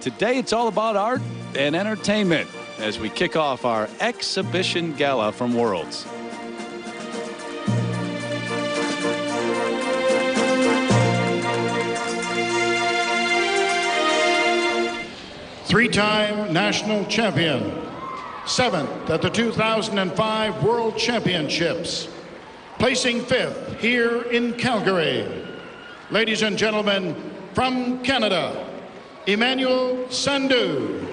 Today it's all about art and entertainment as we kick off our exhibition gala from Worlds. Three-time national champion, 7th at the 2005 World Championships, placing 5th here in Calgary. Ladies and gentlemen, from Canada, Emanuel SANDHU.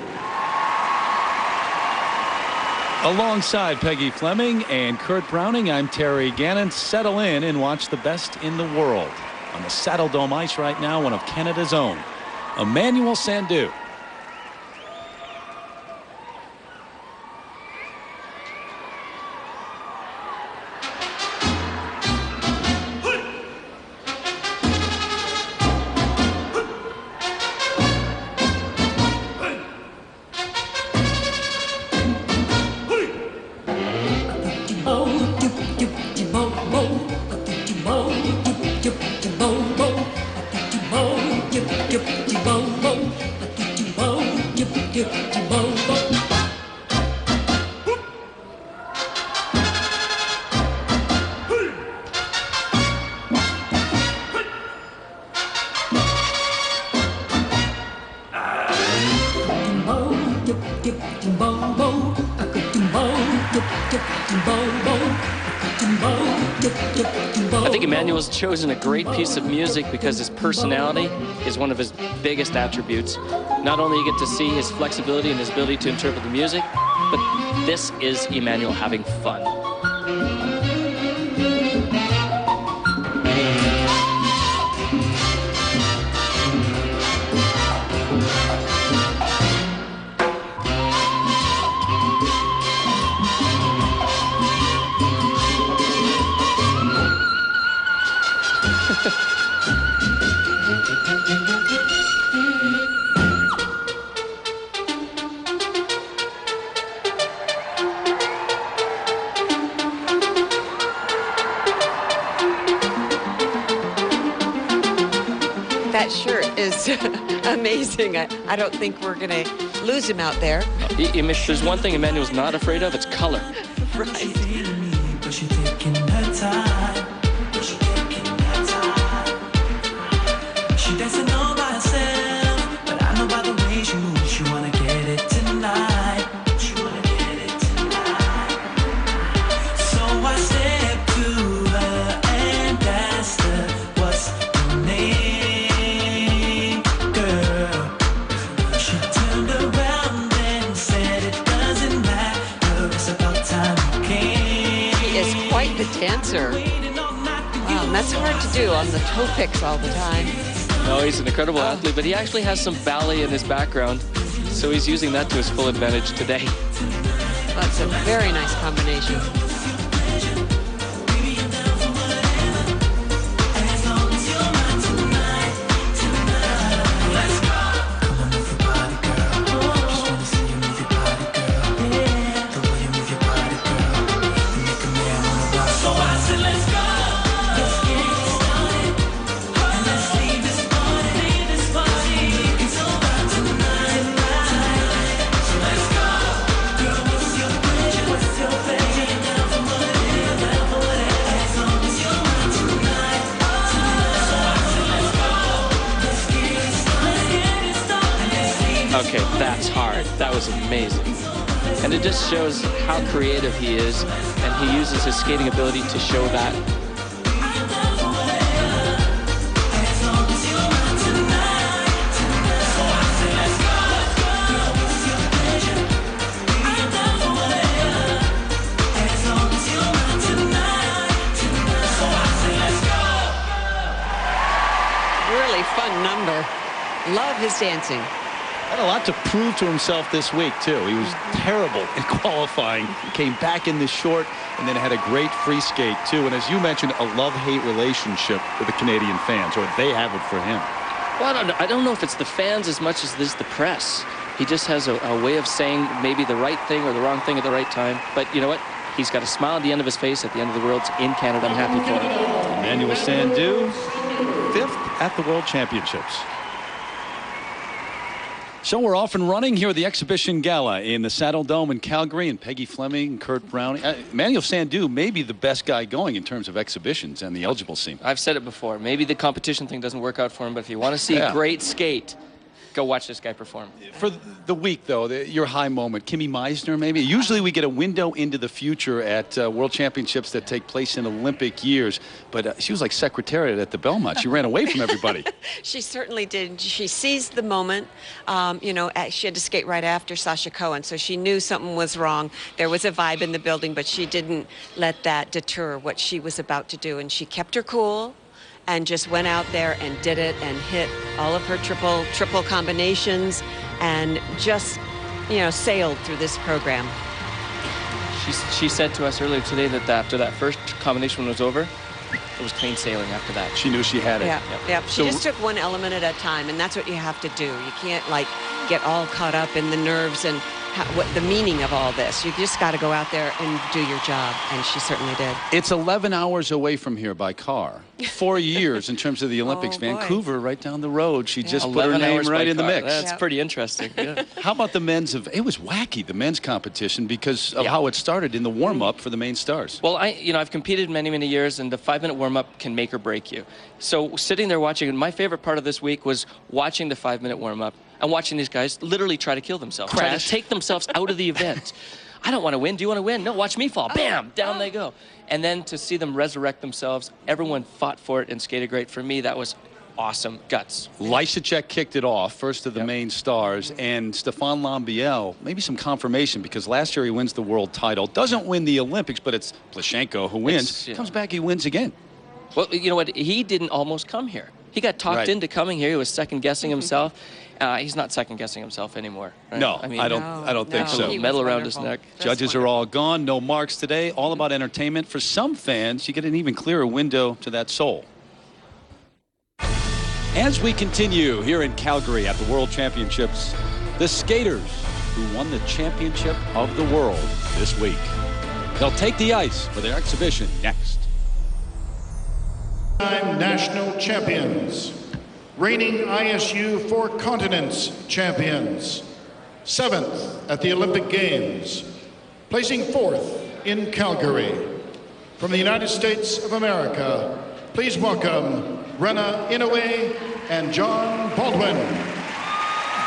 Alongside Peggy Fleming and Kurt Browning, I'm Terry Gannon. Settle in and watch the best in the world. On the Saddle Dome ice right now, one of Canada's own, Emanuel SANDHU. I think Emanuel's chosen a great piece of music because his personality is one of his biggest attributes. Not only you get to see his flexibility and his ability to interpret the music, but this is Emanuel having fun. That shirt is amazing. I don't think we're going to lose him out there. If there's one thing Emanuel's not afraid of, it's color. Right. She doesn't know by herself, but I know by the way she moves. She wanna get it tonight. She wanna get it tonight. So I stepped to her and asked her, what's your name, girl? She turned around and said it doesn't matter. It's about time you came. He is quite the dancer. Wow, and that's hard to do on the toe picks all the time. No, he's an incredible athlete, but he actually has some ballet in his background, so he's using that to his full advantage today. That's a very nice combination. Okay, that's hard. That was amazing. And it just shows how creative he is, and he uses his skating ability to show that. Really fun number. Love his dancing. Had a lot to prove to himself this week, too. He was terrible in qualifying, came back in the short, and then had a great free skate, too. And as you mentioned, a love-hate relationship with the Canadian fans, or they have it for him. Well, I don't know if it's the fans as much as this the press. He just has a way of saying maybe the right thing or the wrong thing at the right time. But you know what? He's got a smile at the end of his face at the end of the Worlds in Canada. I'm happy for him. Emanuel SANDHU, 5th at the World Championships. So we're off and running here at the exhibition gala in the Saddle Dome in Calgary, and Peggy Fleming, Kurt Browning. Emanuel SANDHU may be the best guy going in terms of exhibitions and the eligible scene. I've said it before. Maybe the competition thing doesn't work out for him, but if you want to see a great skate, go watch this guy perform. For the week, though, your high moment, Kimmie Meisssner, maybe? Usually we get a window into the future at World Championships that take place in Olympic years, but she was like secretariat at the Belmont. She ran away from everybody. She certainly did. She seized the moment. You know, she had to skate right after Sasha Cohen, so she knew something was wrong. There was a vibe in the building, but she didn't let that deter what she was about to do, and she kept her cool and just went out there and did it and hit all of her triple combinations and just, you know, sailed through this program. She said to us earlier today that after that first combination was over, it was clean sailing after that. She knew she had it. Yeah, yeah. She So just took one element at a time, and that's what you have to do. You can't, like, get all caught up in the nerves and what the meaning of all this. You just got to go out there and do your job, and she certainly did. It's 11 hours away from here by car. 4 years in terms of the Olympics. Oh, boy. Vancouver, right down the road. She just put her 11 name hours right by in the car. mix. That's pretty interesting. Yeah. How about the men's? It was wacky, the men's competition, because of how it started in the warm-up for the main stars. Well, I've competed many years, and the 5-minute warm-up can make or break you. So sitting there watching, and my favorite part of this week was watching the 5-minute warm-up and watching these guys literally try to kill themselves, try to take themselves out of the event. I don't want to win. Do you want to win? No, watch me fall. Bam! Down they go. And then to see them resurrect themselves, everyone fought for it and skated great. For me, that was awesome. Guts. LYSACEK kicked it off, first of the main stars, and Stephane LAMBIEL, maybe some confirmation, because last year he wins the world title, doesn't win the Olympics, but it's Plashenko who wins. Comes back, he wins again. Well, you know what? He didn't almost come here. He got talked into coming here. He was second-guessing himself. He's not second-guessing himself anymore. Right? No, I mean, I don't think so. A medal around his neck. Judges are all gone. No marks today. All about entertainment. For some fans, you get an even clearer window to that soul. As we continue here in Calgary at the World Championships, the skaters who won the championship of the world this week. They'll take the ice for their exhibition next. National champions, reigning ISU 4 continents champions, 7th at the Olympic Games, placing 4th in Calgary. From the United States of America, please welcome Rena INOUE and John Baldwin.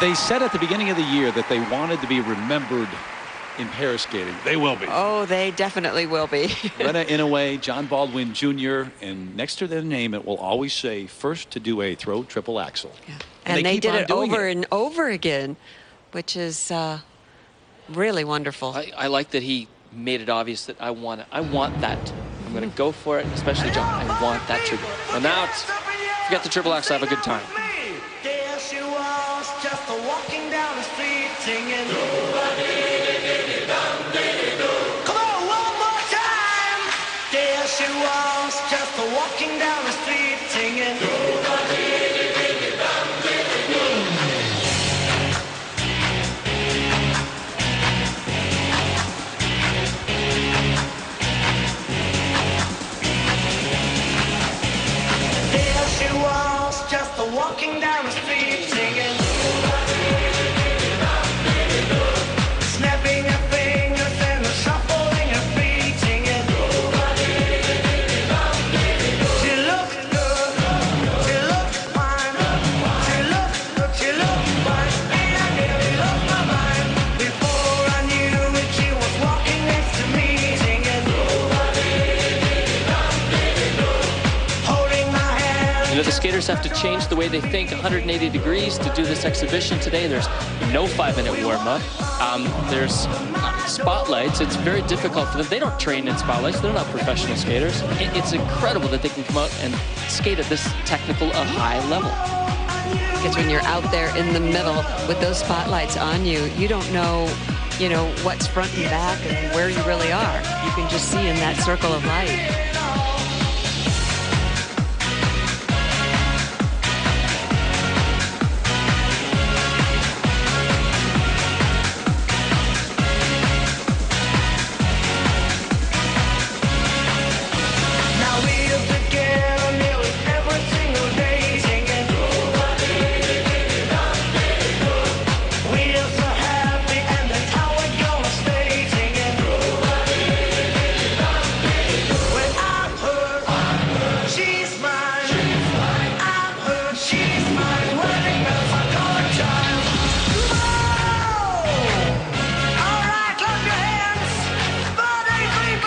They said at the beginning of the year that they wanted to be remembered in pair skating. They will be. Oh, they definitely will be. Rena INOUE, John Baldwin Jr., and next to their name it will always say first to do a throw triple axel. Yeah. And they did it over and over again, which is really wonderful. I like that he made it obvious that I want it. I want that. I'm going to go for it, especially John. I want that triple. Well, now it's, forget the triple axel, have a good time. There she was, just walking down the street singing. Come on, one more time. There she was, just walking down the street singing. There she was, just walking down the street singing. Snapping her fingers and shuffling her feet singing. She looked good, she looked fine, she looked good, she looked fine, and I nearly lost my mind. Before I knew it, she was walking next to me singing. Holding my hand. You know, the skaters have to change the way they think 180 degrees to do this exhibition today. There's no 5-minute warm-up. There's spotlights. It's very difficult for them. They don't train in spotlights. They're not professional skaters. It's incredible that they can come out and skate at this technical, a high level. Because when you're out there in the middle with those spotlights on you, you don't know, you know, what's front and back and where you really are. You can just see in that circle of light. Now we're together nearly every single day singing.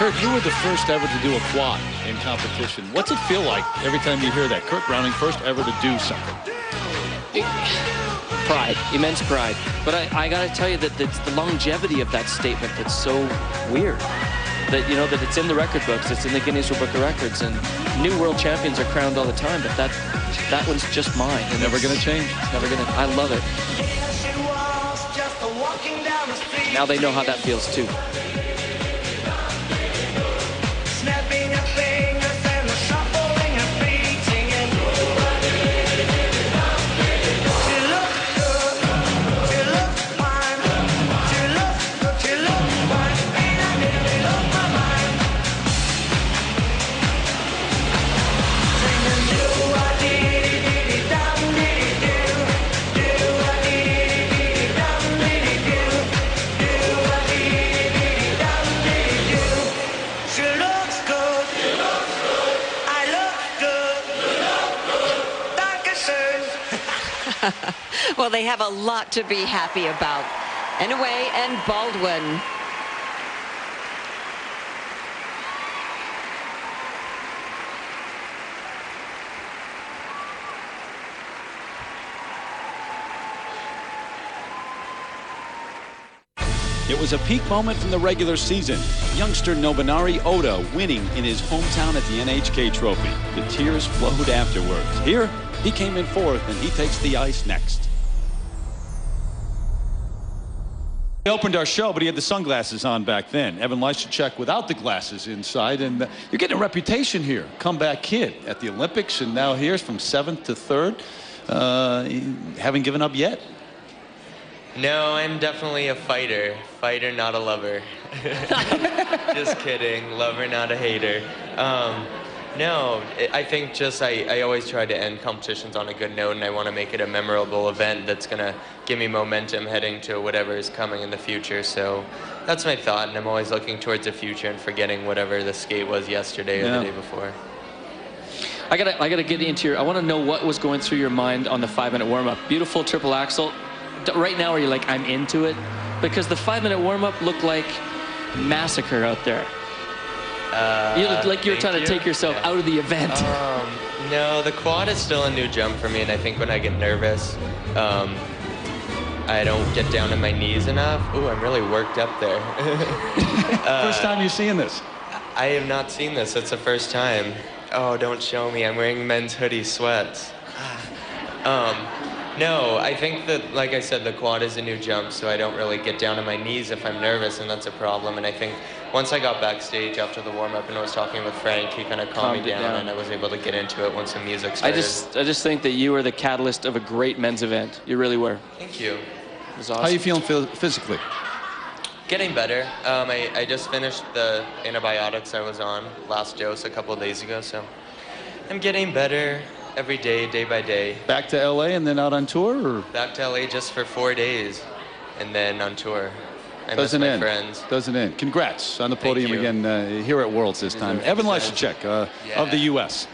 Kurt, you were the first ever to do a quad in competition. What's it feel like every time you hear that? Kurt Browning, first ever to do something. Pride, immense pride. But I got to tell you that it's the longevity of that statement that's so weird. That, you know, that it's in the record books, it's in the Guinness Book of Records, and new world champions are crowned all the time, but that one's just mine. It's never going to change. It's never going to, I love it. Now they know how that feels too. Well, they have a lot to be happy about. INOUE and BALDWIN. It was a peak moment from the regular season. Youngster Nobunari ODA winning in his hometown at the NHK Trophy. The tears flowed afterwards. Here, he came in fourth, and he takes the ice next. We opened our show, but he had the sunglasses on back then. LYSACEK without the glasses inside, and you're getting a reputation here. Comeback kid at the Olympics, and now here's from 7th to 3rd. Haven't given up yet? No, I'm definitely a fighter. Fighter, not a lover. Just kidding. Lover, not a hater. No, I think just I always try to end competitions on a good note, and I want to make it a memorable event that's going to give me momentum heading to whatever is coming in the future. So that's my thought, and I'm always looking towards the future and forgetting whatever the skate was yesterday or the day before. I gotta get into your, I want to know what was going through your mind on the 5-minute warm-up. Beautiful triple axel. Right now, are you like, I'm into it? Because the 5-minute warm-up looked like massacre out there. You looked like you were trying to take yourself out of the event. No, the quad is still a new jump for me, and I think when I get nervous, I don't get down on my knees enough. Ooh, I'm really worked up there. First time you're seeing this? I have not seen this. It's the first time. Oh, don't show me. I'm wearing men's hoodie sweats. No, I think that, like I said, the quad is a new jump, so I don't really get down on my knees if I'm nervous, and that's a problem. And I think once I got backstage after the warm-up and I was talking with Frank, he kind of calmed me down, and I was able to get into it once the music started. I just think that you were the catalyst of a great men's event. You really were. Thank you. It was awesome. How are you feeling physically? Getting better. I just finished the antibiotics I was on last dose a couple of days ago, so I'm getting better. Every day, day by day. Back to LA and then out on tour? Or? Back to LA just for 4 days and then on tour. I Doesn't miss my end. friends. Doesn't end. Congrats on the podium again here at Worlds this time. LYSACEK of the U.S.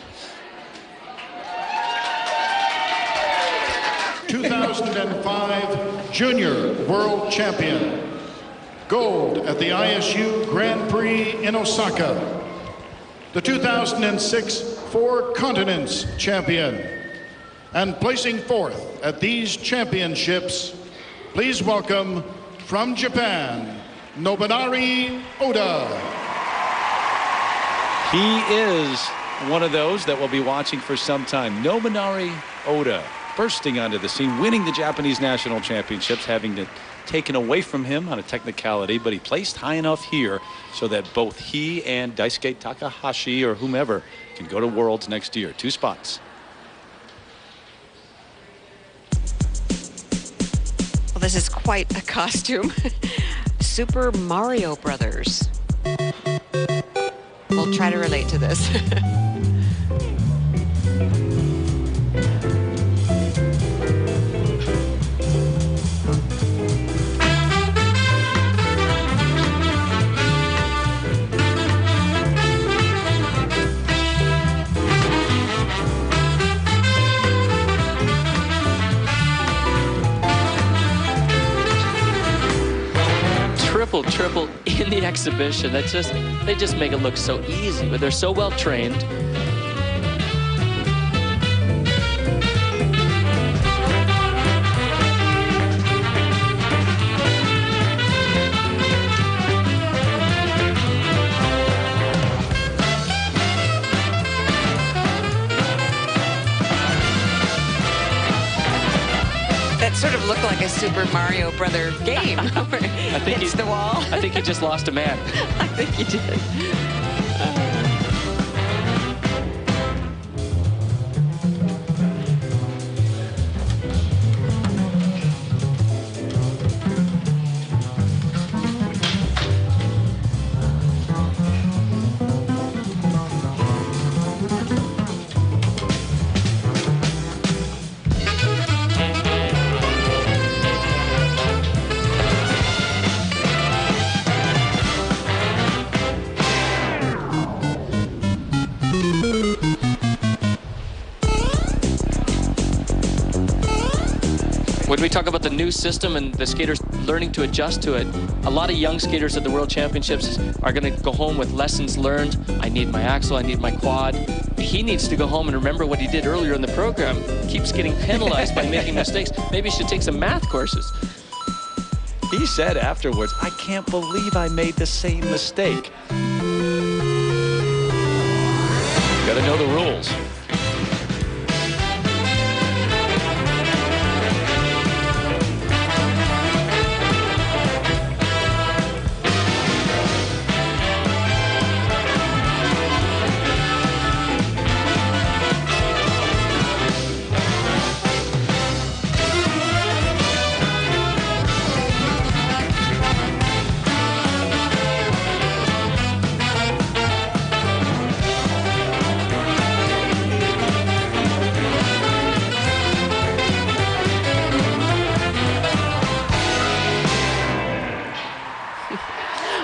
2005 Junior World Champion. Gold at the ISU Grand Prix in Osaka. The 2006 Four Continents Champion. And placing fourth at these championships, please welcome from Japan, Nobunari ODA. He is one of those that we'll be watching for some time. Nobunari ODA bursting onto the scene, winning the Japanese national championships, having it taken away from him on a technicality, but he placed high enough here so that both he and Daisuke Takahashi or whomever can go to Worlds next year. 2 spots. Well, this is quite a costume. Super Mario Brothers. We'll try to relate to this. Triple in the exhibition. They just make it look so easy, but they're so well trained. Sort of looked like a Super Mario Brother game. I think hits the wall. I think he just lost a man. I think he did. When we talk about the new system and the skaters learning to adjust to it, a lot of young skaters at the World Championships are going to go home with lessons learned. I need my axle, I need my quad. He needs to go home and remember what he did earlier in the program. Keeps getting penalized by making mistakes. Maybe he should take some math courses. He said afterwards, I can't believe I made the same mistake. Got to know the rules.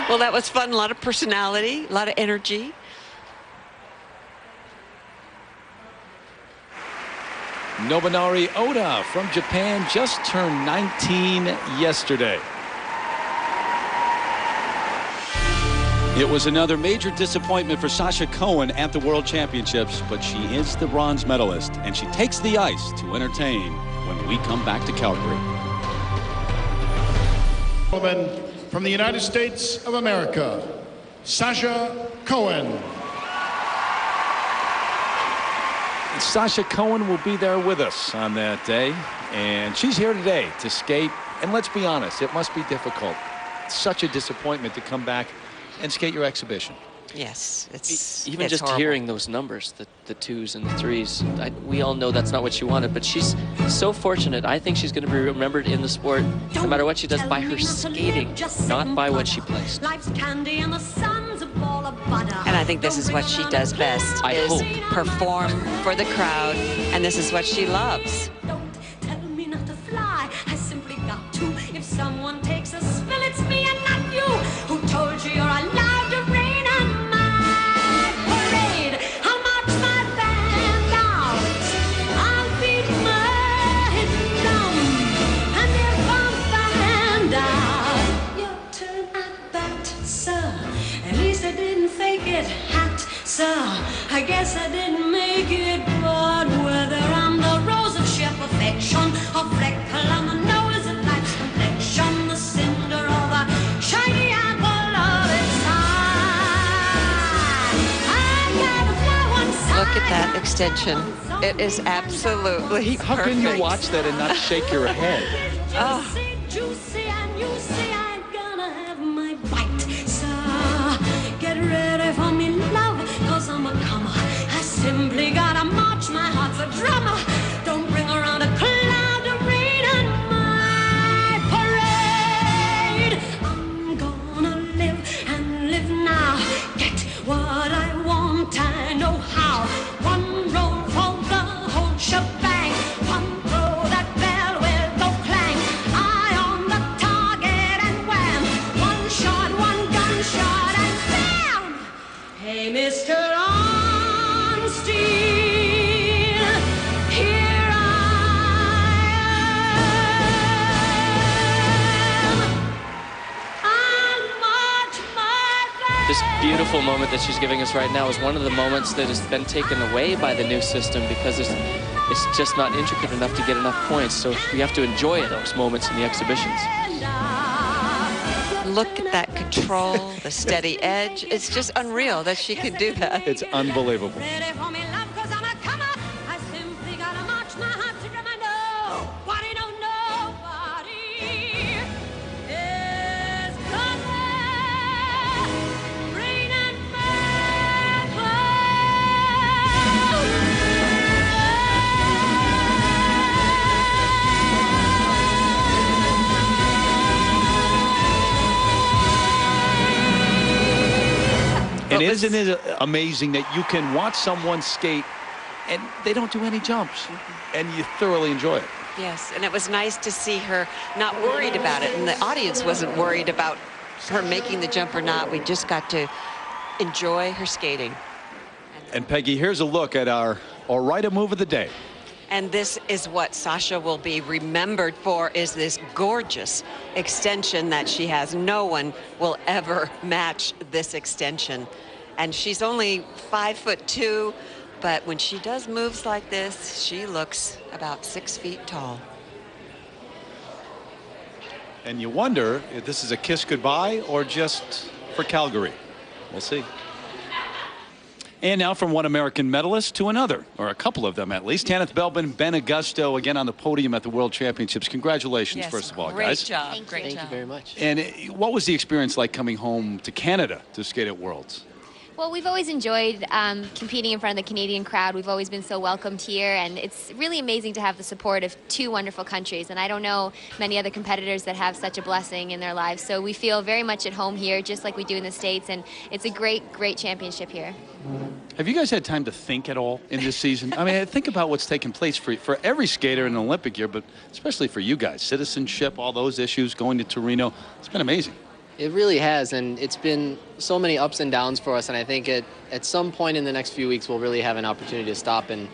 Well, that was fun. A lot of personality, a lot of energy. Nobunari ODA from Japan just turned 19 yesterday. It was another major disappointment for Sasha COHEN at the World Championships, but she is the bronze medalist, and she takes the ice to entertain when we come back to Calgary. From the United States of America, Sasha COHEN. Sasha COHEN will be there with us on that day, and she's here today to skate. And let's be honest, it must be difficult. It's such a disappointment to come back and skate your exhibition. Yes, it's even it's just horrible. hearing those numbers, the 2s and the 3s. We all know that's not what she wanted, but she's so fortunate. I think she's going to be remembered in the sport, no matter what she does, by her skating, not by what she placed. And I think this is what she does best, I is hope. perform for the crowd, and this is what she loves. Don't tell me not to fly. I simply got to. If someone takes a spill, it's me and not you. Who told you you're allowed to rain on my parade? I'll march my band out. I'll beat my drum. And if I'm found out, your turn at bat, sir. At least I didn't fake it, hat, sir. I guess I didn't make it, but whether I'm the rose of sheer perfection, or freckle on the nose of life's complexion, the cinder or the shiny apple of its eye, I gotta fly one side. Look at that extension. It is absolutely How perfect. can you watch that and not shake your head? Oh. Juicy, and you say I'm gonna have my bite, sir. Get ready for me, love, cause I'm a comer. I simply gotta march, my heart's a drummer. Don't bring around a cloud of rain on my parade. I'm gonna live and live now. Get what I want, I know how. One roll for the whole shebang. One throw, that bell will go clang. Eye on the target and wham. One shot, one gunshot and bam. Hey, Mr. On Steel, beautiful moment that she's giving us right now is one of the moments that has been taken away by the new system because it's just not intricate enough to get enough points. So we have to enjoy those moments in the exhibitions. Look at that control, the steady edge. It's just unreal that she could do that. It's unbelievable. Ready for me, love, 'cause I'm a comer. I simply gotta march my heart to drum. I know what I don't know. Nobody is gonna rain and And isn't it amazing that you can watch someone skate and they don't do any jumps and you thoroughly enjoy it? Yes, and it was nice to see her not worried about it, and the audience wasn't worried about her making the jump or not. We just got to enjoy her skating. And Peggy, here's a look at our All-Right move of the day. And this is what Sasha will be remembered for, is this gorgeous extension that she has. No one will ever match this extension. And she's only 5'2", but when she does moves like this, she looks about 6 feet tall. And you wonder if this is a kiss goodbye or just for Calgary. We'll see. And now from one American medalist to another, or a couple of them at least. Tanith, BELBIN, Ben AGOSTO again on the podium at the World Championships. Congratulations, Yes, first of all, great guys. job. Thank Great you job. very much. And what was the experience like coming home to Canada to skate at Worlds? Well, we've always enjoyed competing in front of the Canadian crowd. We've always been so welcomed here, and it's really amazing to have the support of two wonderful countries. And I don't know many other competitors that have such a blessing in their lives. So we feel very much at home here, just like we do in the States, and it's a great, great championship here. Have you guys had time to think at all in this season? I mean, think about what's taken place for every skater in an Olympic year, but especially for you guys. Citizenship, all those issues, going to Torino. It's been amazing. It really has, and it's been so many ups and downs for us, and I think at some point in the next few weeks we'll really have an opportunity to stop and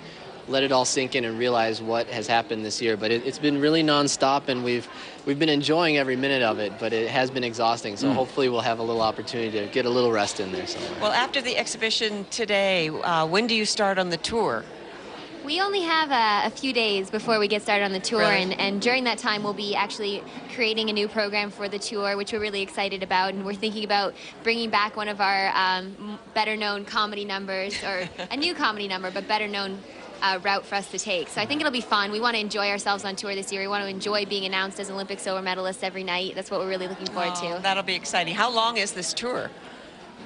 let it all sink in and realize what has happened this year. But it's been really nonstop, and we've been enjoying every minute of it, but it has been exhausting, so hopefully we'll have a little opportunity to get a little rest in there somewhere. Well, after the exhibition today, when do you start on the tour? We only have a few days before we get started on the tour, Really? and during that time we'll be actually creating a new program for the tour, which we're really excited about, and we're thinking about bringing back one of our better-known comedy numbers, or a new comedy number, but better-known route for us to take. So I think it'll be fun. We want to enjoy ourselves on tour this year. We want to enjoy being announced as Olympic silver medalists every night. That's what we're really looking forward to. That'll be exciting. How long is this tour?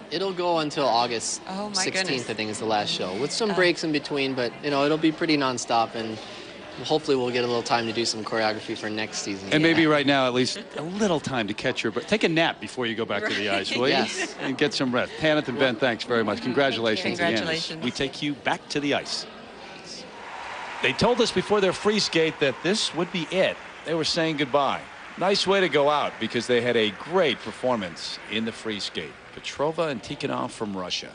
It'll go until August Oh, my 16th, goodness. I think is the last show, with some breaks in between, but it'll be pretty nonstop, and hopefully we'll get a little time to do some choreography for next season. And maybe right now, at least a little time to catch your breath. Take a nap before you go back to the ice, will you? Yes. And get some rest. Tanith and Ben, thanks very much. Congratulations again. Congratulations. We take you back to the ice. They told us before their free skate that this would be it. They were saying goodbye. Nice way to go out, because they had a great performance in the free skate. Petrova and Tikhonov from Russia.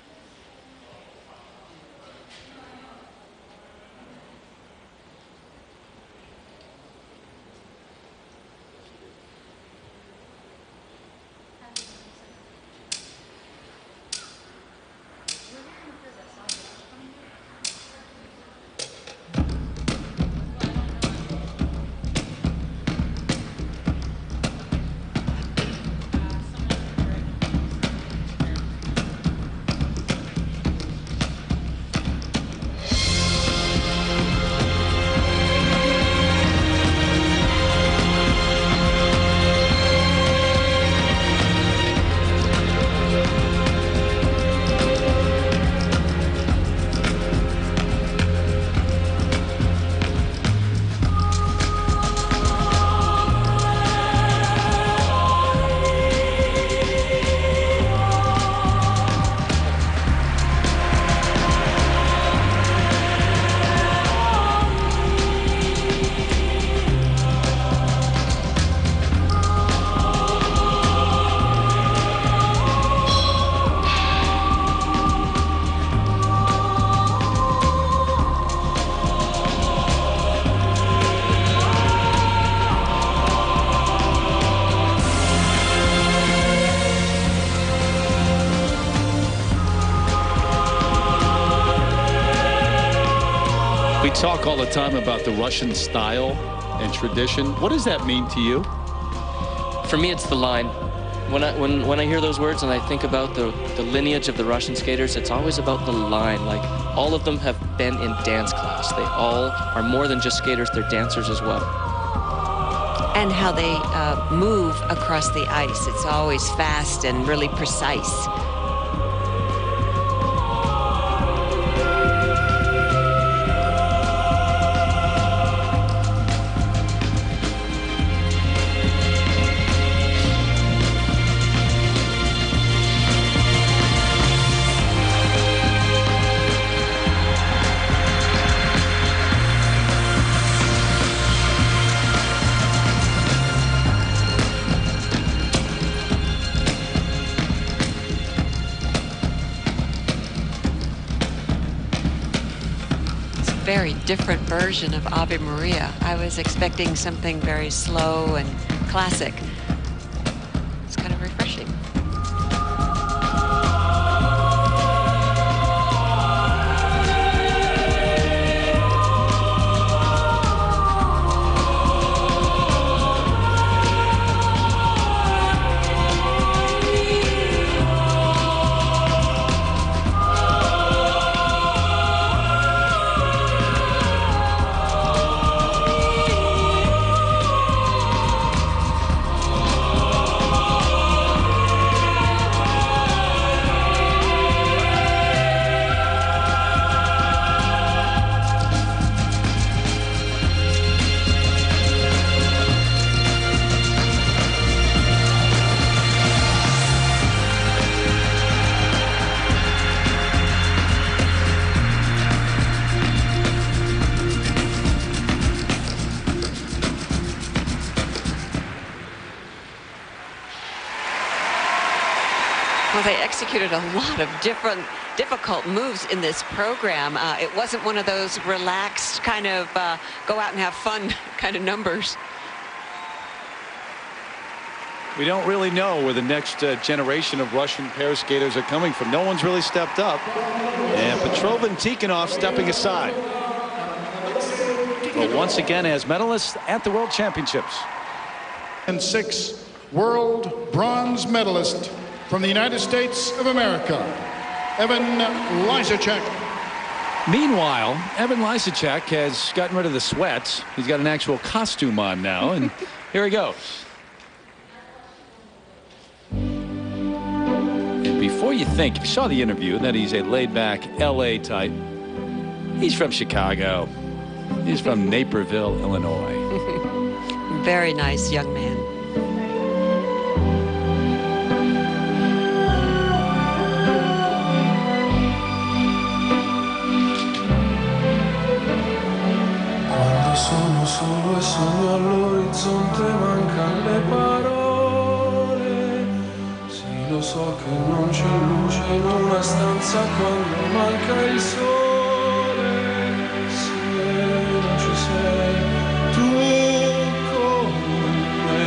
talk all the time about the Russian style and tradition. What does that mean to you? For me, it's the line. When I hear those words and I think about the lineage of the Russian skaters, it's always about the line. Like, all of them have been in dance class. They all are more than just skaters, they're dancers as well. And how they move across the ice. It's always fast and really precise. Very different version of Ave Maria. I was expecting something very slow and classic. It's kind of refreshing. Well, they executed a lot of difficult moves in this program. It wasn't one of those relaxed kind of go out and have fun kind of numbers. We don't really know where the next generation of Russian pair skaters are coming from. No one's really stepped up. And Petrova and Tikhonov stepping aside. But once again, as medalists at the World Championships. And 6 world bronze medalist from the United States of America, Evan LYSACEK. Meanwhile, Evan LYSACEK has gotten rid of the sweats. He's got an actual costume on now, and here he goes. And before you think, if you saw the interview, that he's a laid-back LA type, he's from Chicago. He's from Naperville, Illinois. Very nice young man. Sono solo e sogno all'orizzonte, mancano le parole. Sì, lo so che non c'è luce in una stanza quando manca il sole. Se non ci sei, tu con me.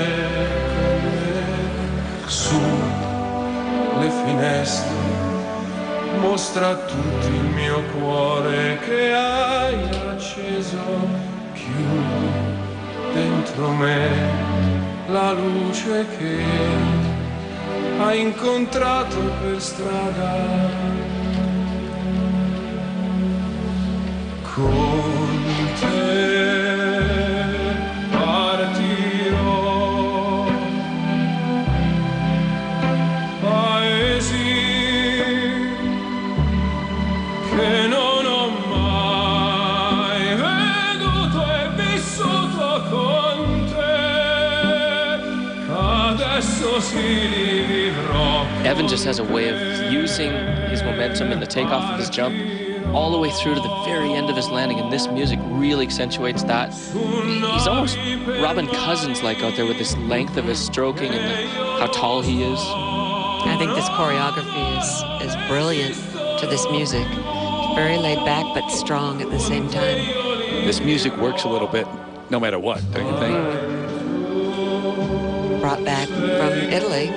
Su le finestre, mostra a tutti il mio cuore che hai acceso. Dentro me la luce che hai incontrato per strada. Con te partirò, paesi che non ho mai veduto e vissuto con te, adesso si vivrò. Evan just has a way of using his momentum in the takeoff of his jump all the way through to the very end of his landing, and this music really accentuates that. He's almost Robin Cousins-like out there with this length of his stroking and how tall he is. I think this choreography is brilliant to this music. It's very laid back but strong at the same time. This music works a little bit no matter what, don't you think? Brought back from Italy.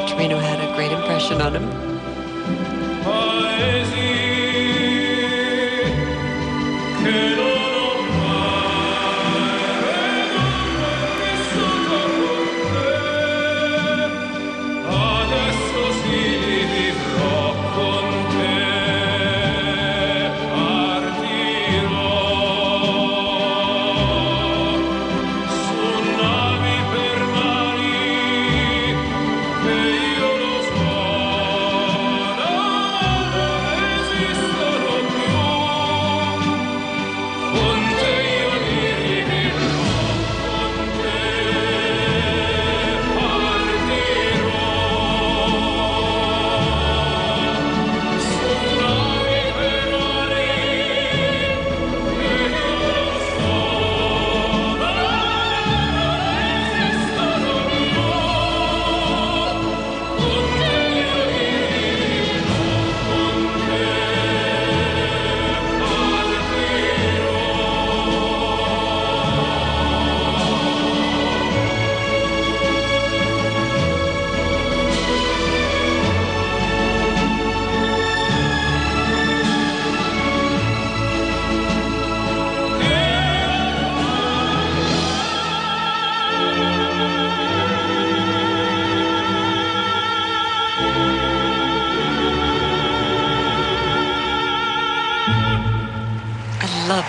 Torino had a great impression on him. Che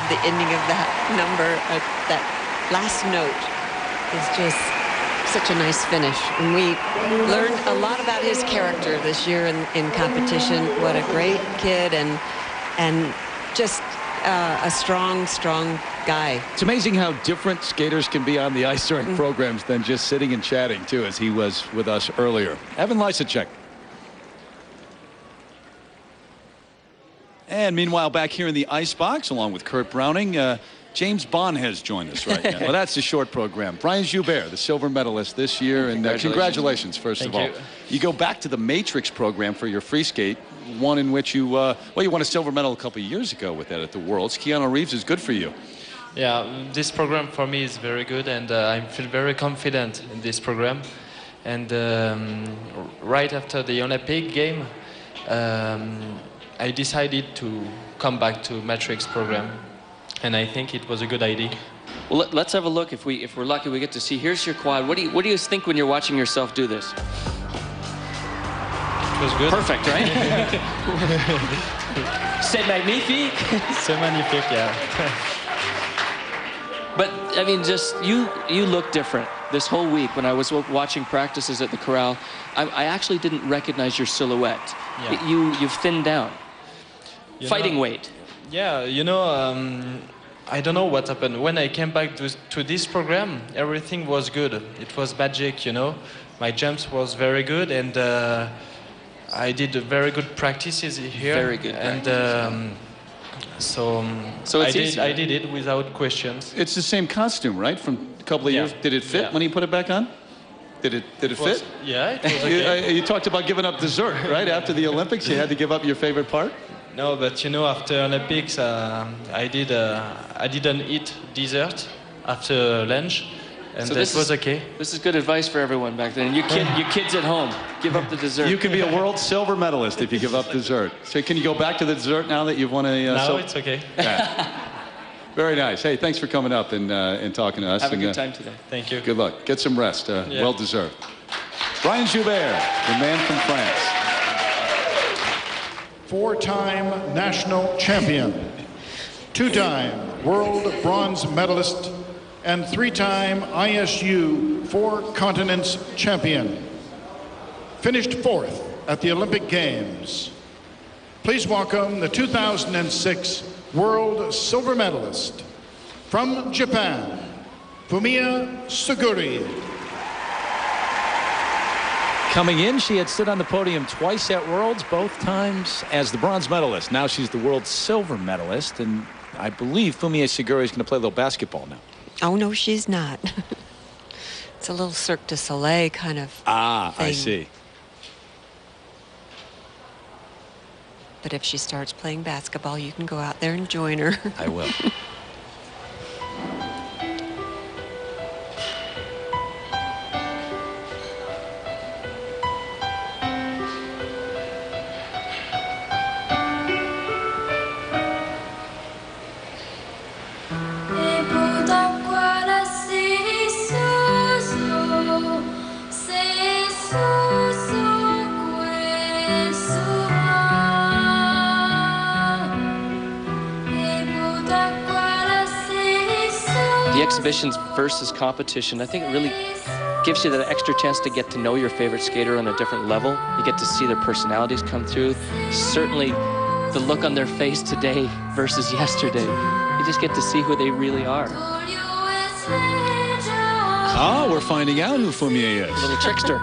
the ending of that number. That last note is just such a nice finish. And we learned a lot about his character this year in competition. What a great kid and just a strong guy. It's amazing how different skaters can be on the ice during programs than just sitting and chatting, too, as he was with us earlier. Evan LYSACEK. And meanwhile, back here in the ice box, along with Kurt Browning, James Bond has joined us right now. Well, that's the short program. Brian Joubert, the silver medalist this year, and congratulations, first of all. You go back to the Matrix program for your free skate, one in which you, well, you won a silver medal a couple of years ago with that at the Worlds. Keanu Reeves is good for you. Yeah, this program for me is very good, and I feel very confident in this program. And right after the Olympic game, I decided to come back to Matrix program, and I think it was a good idea. Well, let's have a look. If we're lucky, we get to see. Here's your quad. What do you think when you're watching yourself do this? It was good. Perfect, right? C'est magnifique. C'est magnifique, yeah. But I mean, just you look different this whole week. When I was watching practices at the corral, I actually didn't recognize your silhouette. Yeah. You've thinned down. Fighting weight. Yeah, you know, I don't know what happened. When I came back to this program, everything was good. It was magic, you know. My jumps was very good, and I did very good practices here. Very good. And so I did it without questions. It's the same costume, right? From a couple of years. Did it fit when you put it back on? Did it fit? Yeah, it was okay. You talked about giving up dessert, right? After the Olympics, you had to give up your favorite part? No, but you know, after Olympics, I didn't eat dessert after lunch, and so that was okay. This is good advice for everyone back then. You kids at home, give up the dessert. You can be a world silver medalist if you give up dessert. So can you go back to the dessert now that you've won a... now it's okay. Yeah. Very nice. Hey, thanks for coming up and talking to us. Have a good time today. Thank you. Good luck. Get some rest. Well deserved. Brian Joubert, the man from France. 4-time national champion, 2-time world bronze medalist, and 3-time ISU 4 continents champion. Finished 4th at the Olympic Games. Please welcome the 2006 world silver medalist from Japan, Fumie Suguri. Coming in, she had stood on the podium twice at Worlds, both times as the bronze medalist. Now she's the world silver medalist, and I believe Fumie Suguri is going to play a little basketball now. Oh, no, she's not. It's a little Cirque du Soleil kind of thing. I see. But if she starts playing basketball, you can go out there and join her. I will. The exhibitions versus competition, I think it really gives you that extra chance to get to know your favorite skater on a different level. You get to see their personalities come through. Certainly the look on their face today versus yesterday. You just get to see who they really are. Oh, we're finding out who Fumie is. A little trickster.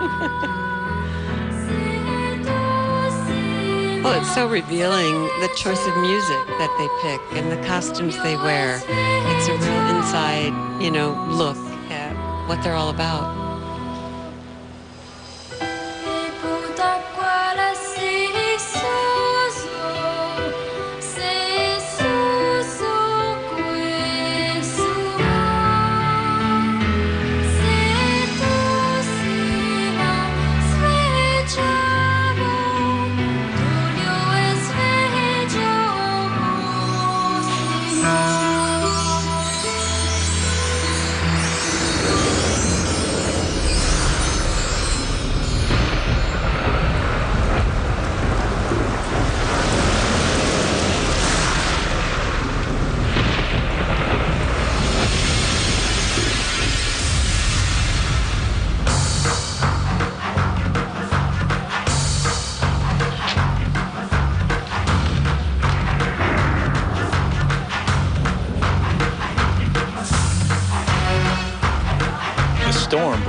Well, it's so revealing, the choice of music that they pick and the costumes they wear. It's a real inside, you know, look at what they're all about.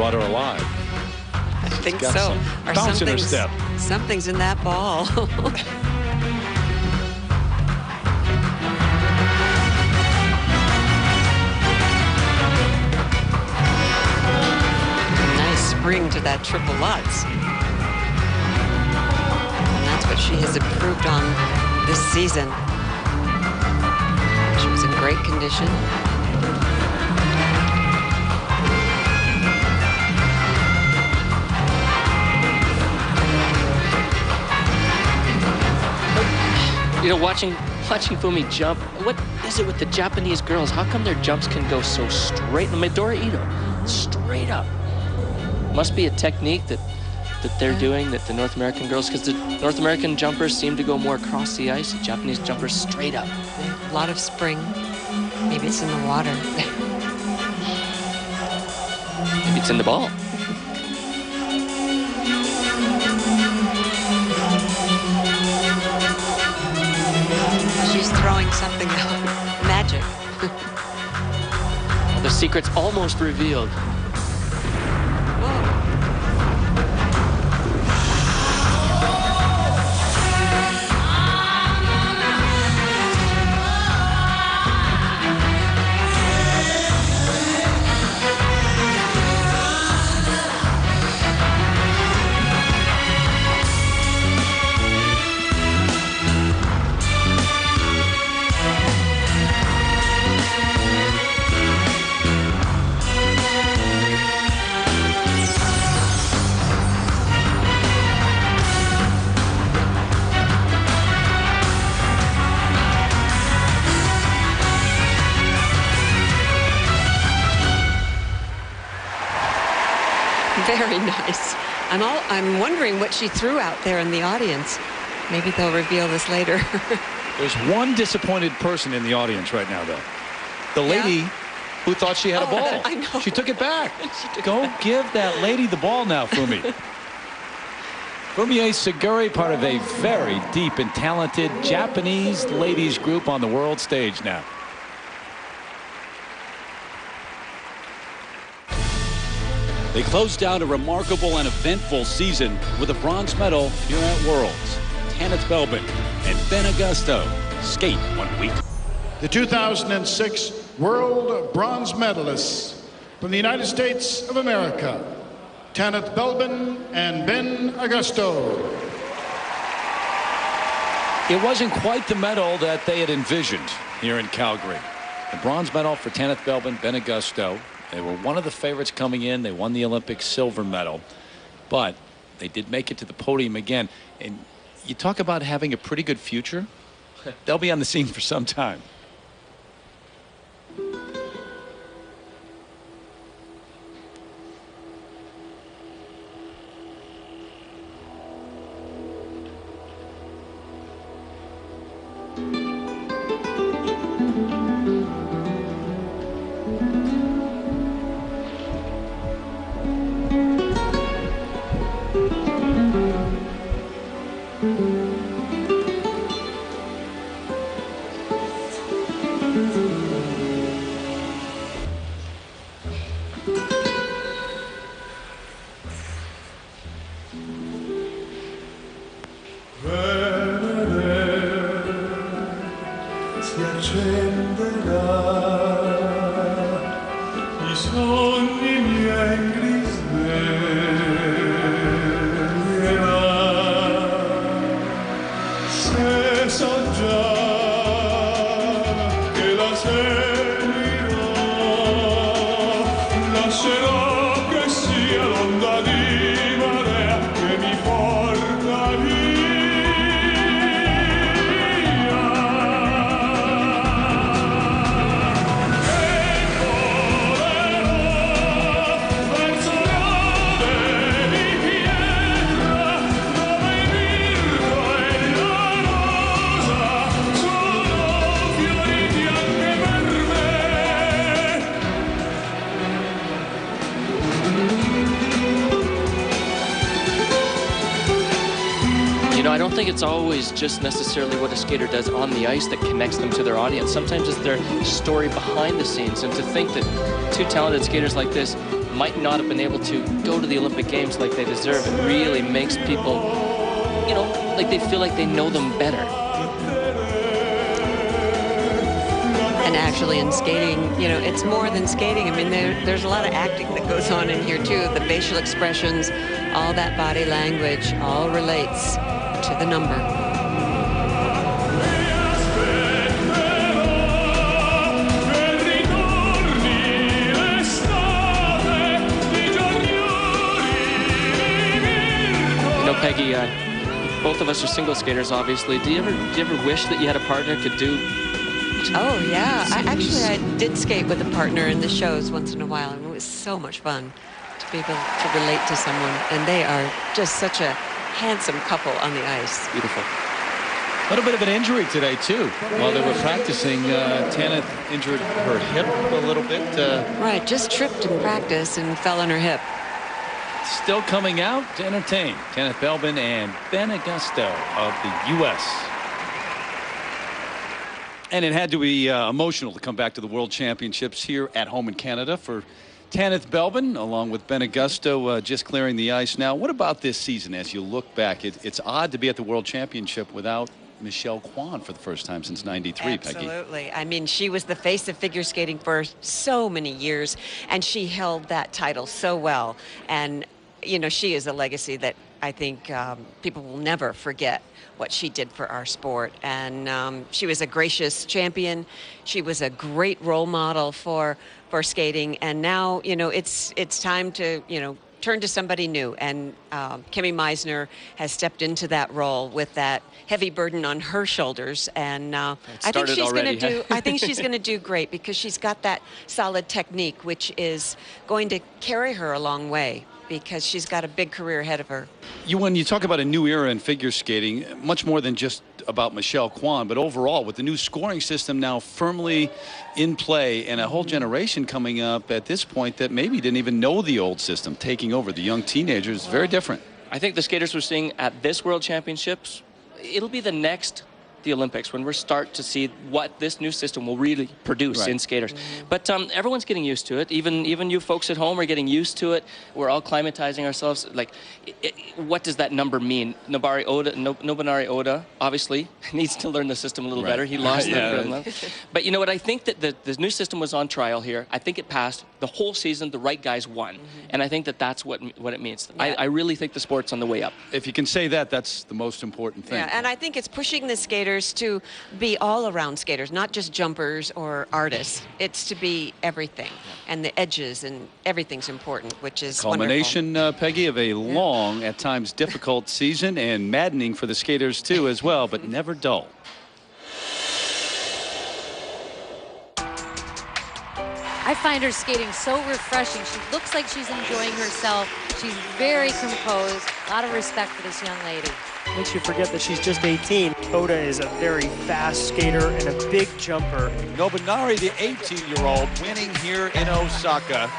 water alive. I think got so. some Or bounce in her something's- step. Something's in that ball. Nice spring to that triple Lutz. And that's what she has improved on this season. She was in great condition. You know, watching Fumie jump, what is it with the Japanese girls? How come their jumps can go so straight? Midori Ito, straight up. Must be a technique that they're doing, that the North American girls, because the North American jumpers seem to go more across the ice, the Japanese jumpers straight up. A lot of spring. Maybe it's in the water. Maybe it's in the ball. She's throwing something out. Magic. The secret's almost revealed. Very nice. I'm wondering what she threw out there in the audience. Maybe they'll reveal this later. There's one disappointed person in the audience right now, though. The lady who thought she had a ball. I know. She took it back. Go give that lady the ball now, Fumie. Fumie Suguri, part of a very deep and talented Japanese ladies group on the world stage now. They closed out a remarkable and eventful season with a bronze medal here at Worlds. Tanith Belbin and Ben Augusto skate 1 week. The 2006 World Bronze Medalists from the United States of America, Tanith Belbin and Ben Augusto. It wasn't quite the medal that they had envisioned here in Calgary. The bronze medal for Tanith Belbin, Ben Augusto. They were one of the favorites coming in. They won the Olympic silver medal, but they did make it to the podium again. And you talk about having a pretty good future. They'll be on the scene for some time. I don't think it's always just necessarily what a skater does on the ice that connects them to their audience. Sometimes it's their story behind the scenes. And to think that two talented skaters like this might not have been able to go to the Olympic Games like they deserve. It really makes people, you know, like they feel like they know them better. And actually in skating, you know, it's more than skating. I mean, there's a lot of acting that goes on in here too. The facial expressions, all that body language, all relates to the number. You know, Peggy, both of us are single skaters, obviously. Do you ever wish that you had a partner could do? Oh yeah, I did skate with a partner in the shows once in a while, and it was so much fun to be able to relate to someone. And they are just such a handsome couple on the ice. Beautiful. A little bit of an injury today too. While they were practicing, Tanith injured her hip a little bit. Right, just tripped in practice and fell on her hip. Still coming out to entertain Tanith Belbin and Ben Augusto of the U.S. And it had to be emotional to come back to the World Championships here at home in Canada for Tanith Belbin, along with Ben Augusto just clearing the ice now. What about this season as you look back? It's odd to be at the World Championship without Michelle Kwan for the first time since '93, Peggy. Absolutely. I mean, she was the face of figure skating for so many years, and she held that title so well. And, you know, she is a legacy that I think people will never forget what she did for our sport. And she was a gracious champion. She was a great role model for skating. And now, you know, it's time to, you know, turn to somebody new. And Kimmie MEISSNER has stepped into that role with that heavy burden on her shoulders. And I think she's going to do. I think she's going to do great because she's got that solid technique, which is going to carry her a long way, because she's got a big career ahead of her. When you talk about a new era in figure skating, much more than just about Michelle Kwan, but overall with the new scoring system now firmly in play and a whole generation coming up at this point that maybe didn't even know the old system taking over the young teenagers, very different. I think the skaters we're seeing at this World Championships, it'll be the next the Olympics when we start to see what this new system will really produce in skaters. But everyone's getting used to it. Even you folks at home are getting used to it. We're all climatizing ourselves. Like, what does that number mean? Nobunari ODA obviously needs to learn the system a little better. He lost that. But you know what? I think that the new system was on trial here. I think it passed the whole season. The right guys won, and I think that that's what it means. I really think the sport's on the way up. If you can say that, that's the most important thing. Yeah, and I think it's pushing the skaters to be all-around skaters, not just jumpers or artists. It's to be everything, and the edges and everything's important, which is culmination, Peggy, of a long, at times difficult season, and maddening for the skaters too as well, but never dull. I find her skating so refreshing. She looks like she's enjoying herself. She's very composed. A lot of respect for this young lady. Makes you forget that she's just 18. Oda is a very fast skater and a big jumper. Nobunari, the 18-year-old, winning here in Osaka.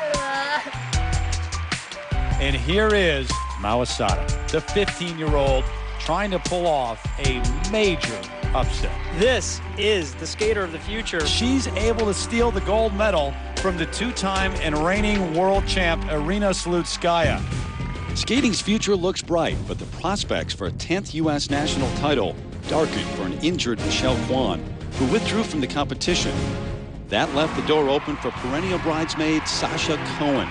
And here is Mawasada, the 15-year-old, trying to pull off a major upset. This is the skater of the future. She's able to steal the gold medal from the two-time and reigning world champ Rena Slutskaya. Skating's future looks bright, but the prospects for a 10th U.S. national title darkened for an injured Michelle Kwan, who withdrew from the competition. That left the door open for perennial bridesmaid Sasha Cohen,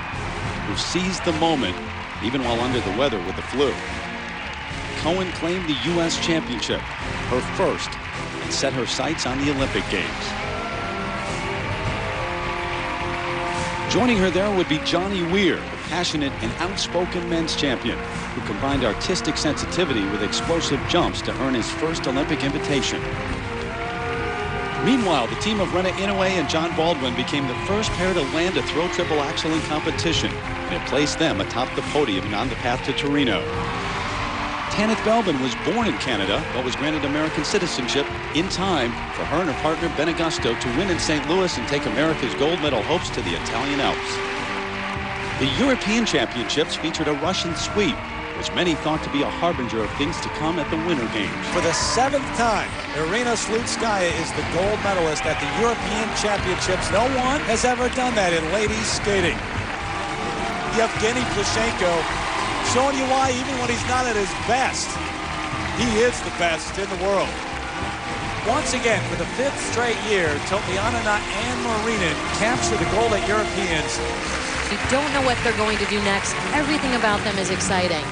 who seized the moment even while under the weather with the flu. Cohen claimed the U.S. championship, her first, and set her sights on the Olympic Games. Joining her there would be Johnny Weir, the passionate and outspoken men's champion, who combined artistic sensitivity with explosive jumps to earn his first Olympic invitation. Meanwhile, the team of Rena INOUE and John Baldwin became the first pair to land a throw triple axel in competition, and it placed them atop the podium and on the path to Torino. Tanith Belbin was born in Canada, but was granted American citizenship in time for her and her partner Ben Augusto to win in St. Louis and take America's gold medal hopes to the Italian Alps. The European Championships featured a Russian sweep, which many thought to be a harbinger of things to come at the Winter Games. For the 7th time, Rena Slutskaya is the gold medalist at the European Championships. No one has ever done that in ladies skating. Yevgeny Plushenko, showing you why even when he's not at his best, he is the best in the world. Once again, for the 5th straight year, Tomianina and Marina capture the gold at Europeans. You don't know what they're going to do next. Everything about them is exciting.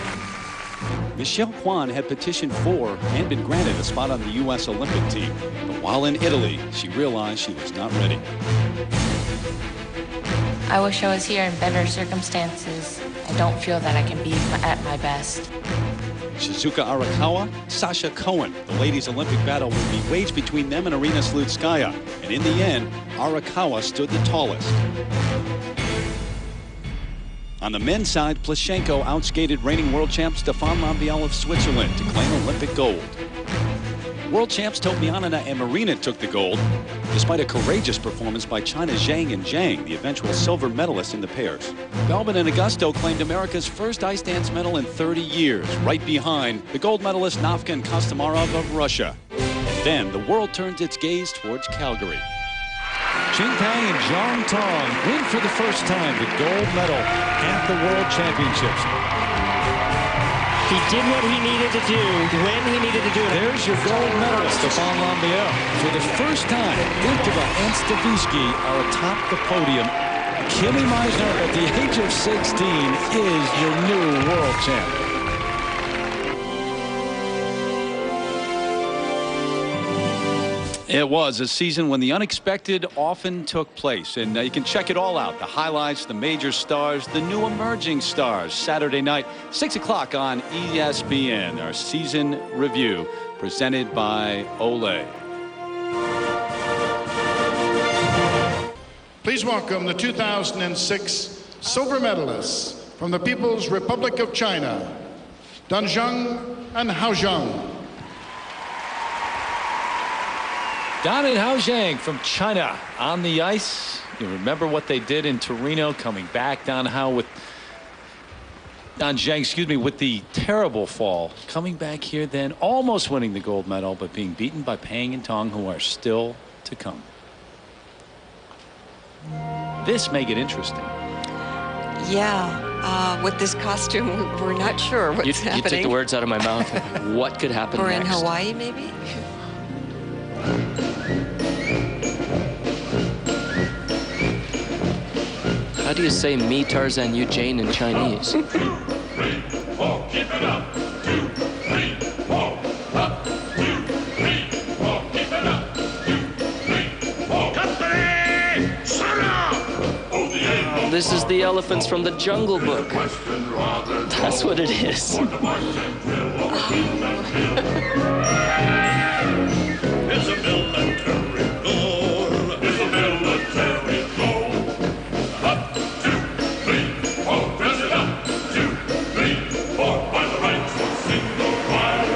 Michelle Kwan had petitioned for and been granted a spot on the U.S. Olympic team. But while in Italy, she realized she was not ready. I wish I was here in better circumstances. I don't feel that I can be at my best. Shizuka Arakawa, Sasha Cohen. The ladies' Olympic battle would be waged between them and Arina Slutskaya. And in the end, Arakawa stood the tallest. On the men's side, Plushenko outskated reigning world champ Stephane Lambiel of Switzerland to claim Olympic gold. World champs Tomianina and Marina took the gold, despite a courageous performance by China's Zhang and Zhang, the eventual silver medalist in the pairs. BELBIN and AGOSTO claimed America's first ice dance medal in 30 years, right behind the gold medalist Nafka and Kostomarov of Russia. And then the world turns its gaze towards Calgary. Qing and Zhang Tong win for the first time the gold medal at the World Championships. He did what he needed to do when he needed to do it. There's your gold medalist, Stephane Lambiel. For the first time, DENKOVA and STAVISKI are atop the podium. Kimmie MEISSNER, at the age of 16, is your new world champion. It was a season when the unexpected often took place, and you can check it all out. The highlights, the major stars, the new emerging stars. Saturday night, 6 o'clock on ESPN, our season review presented by Olay. Please welcome the 2006 silver medalists from the People's Republic of China, Zhang and Hao ZHANG. Don and Hao ZHANG from China on the ice. You remember what they did in Torino, coming back. Don Zhang, with the terrible fall. Coming back here then, almost winning the gold medal, but being beaten by Peng and Tong, who are still to come. This may get interesting. Yeah, with this costume, we're not sure what's happening. You took the words out of my mouth. What could happen Or next? in Hawaii, maybe? How do you say me, Tarzan, you, Jane in Chinese? 2, 3, 4, keep it up. 2, 3, 4, up. 2, 3, 4, keep it up. 2, 3, 4. Company! Shut up! This is the elephants from the Jungle Book. That's what it is. It's a military goal. It's a military goal. Up, 2, 3, 4. Press it up. 2, 3, 4. By the right foot, single file.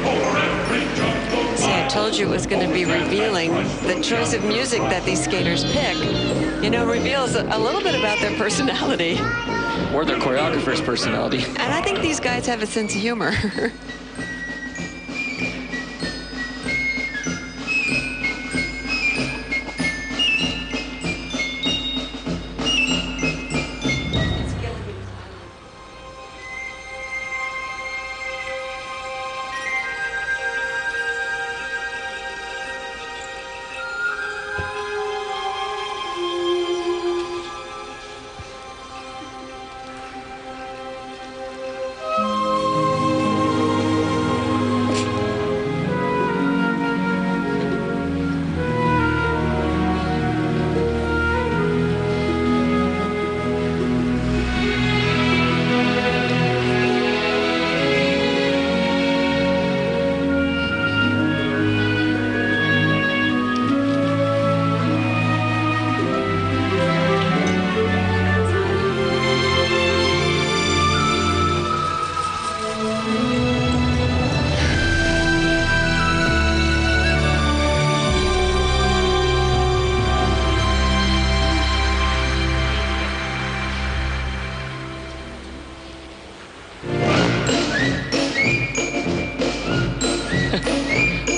Over every jungle. See, I told you it was going to be revealing. The choice of music that these skaters pick, you know, reveals a little bit about their personality. Or their choreographer's personality. And I think these guys have a sense of humor.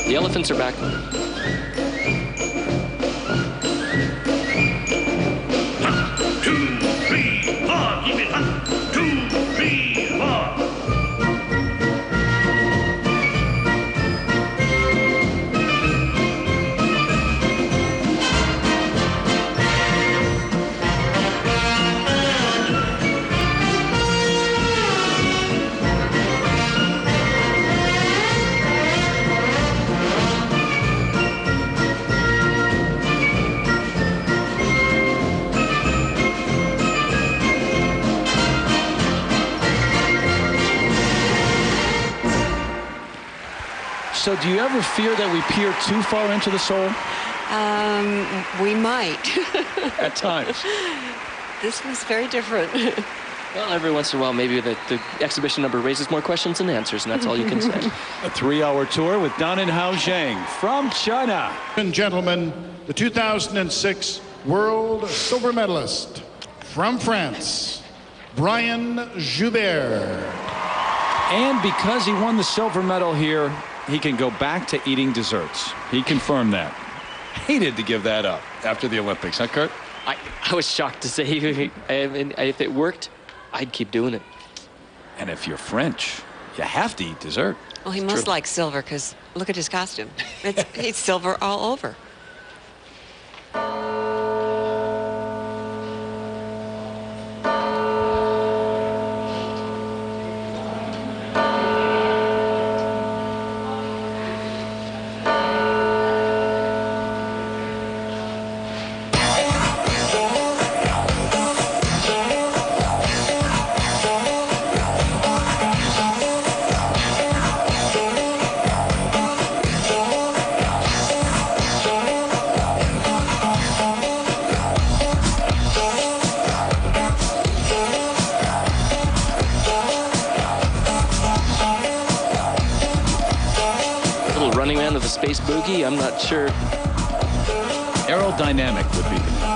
The elephants are back. 2, 3, 4, keep it up. So do you ever fear that we peer too far into the soul? We might. At times. This was very different. Well, every once in a while, maybe the exhibition number raises more questions than answers, and that's all you can say. A 3-hour tour with Don and Hao ZHANG from China. And gentlemen, the 2006 World Silver Medalist from France, Brian Joubert. And because he won the silver medal here, he can go back to eating desserts. He confirmed that. Hated to give that up after the Olympics, huh, Kurt? I was shocked to say if it worked, I'd keep doing it. And if you're French, you have to eat dessert. Well, he must like silver because look at his costume. It's silver all over. Space boogie, I'm not sure. Aerodynamic would be the name.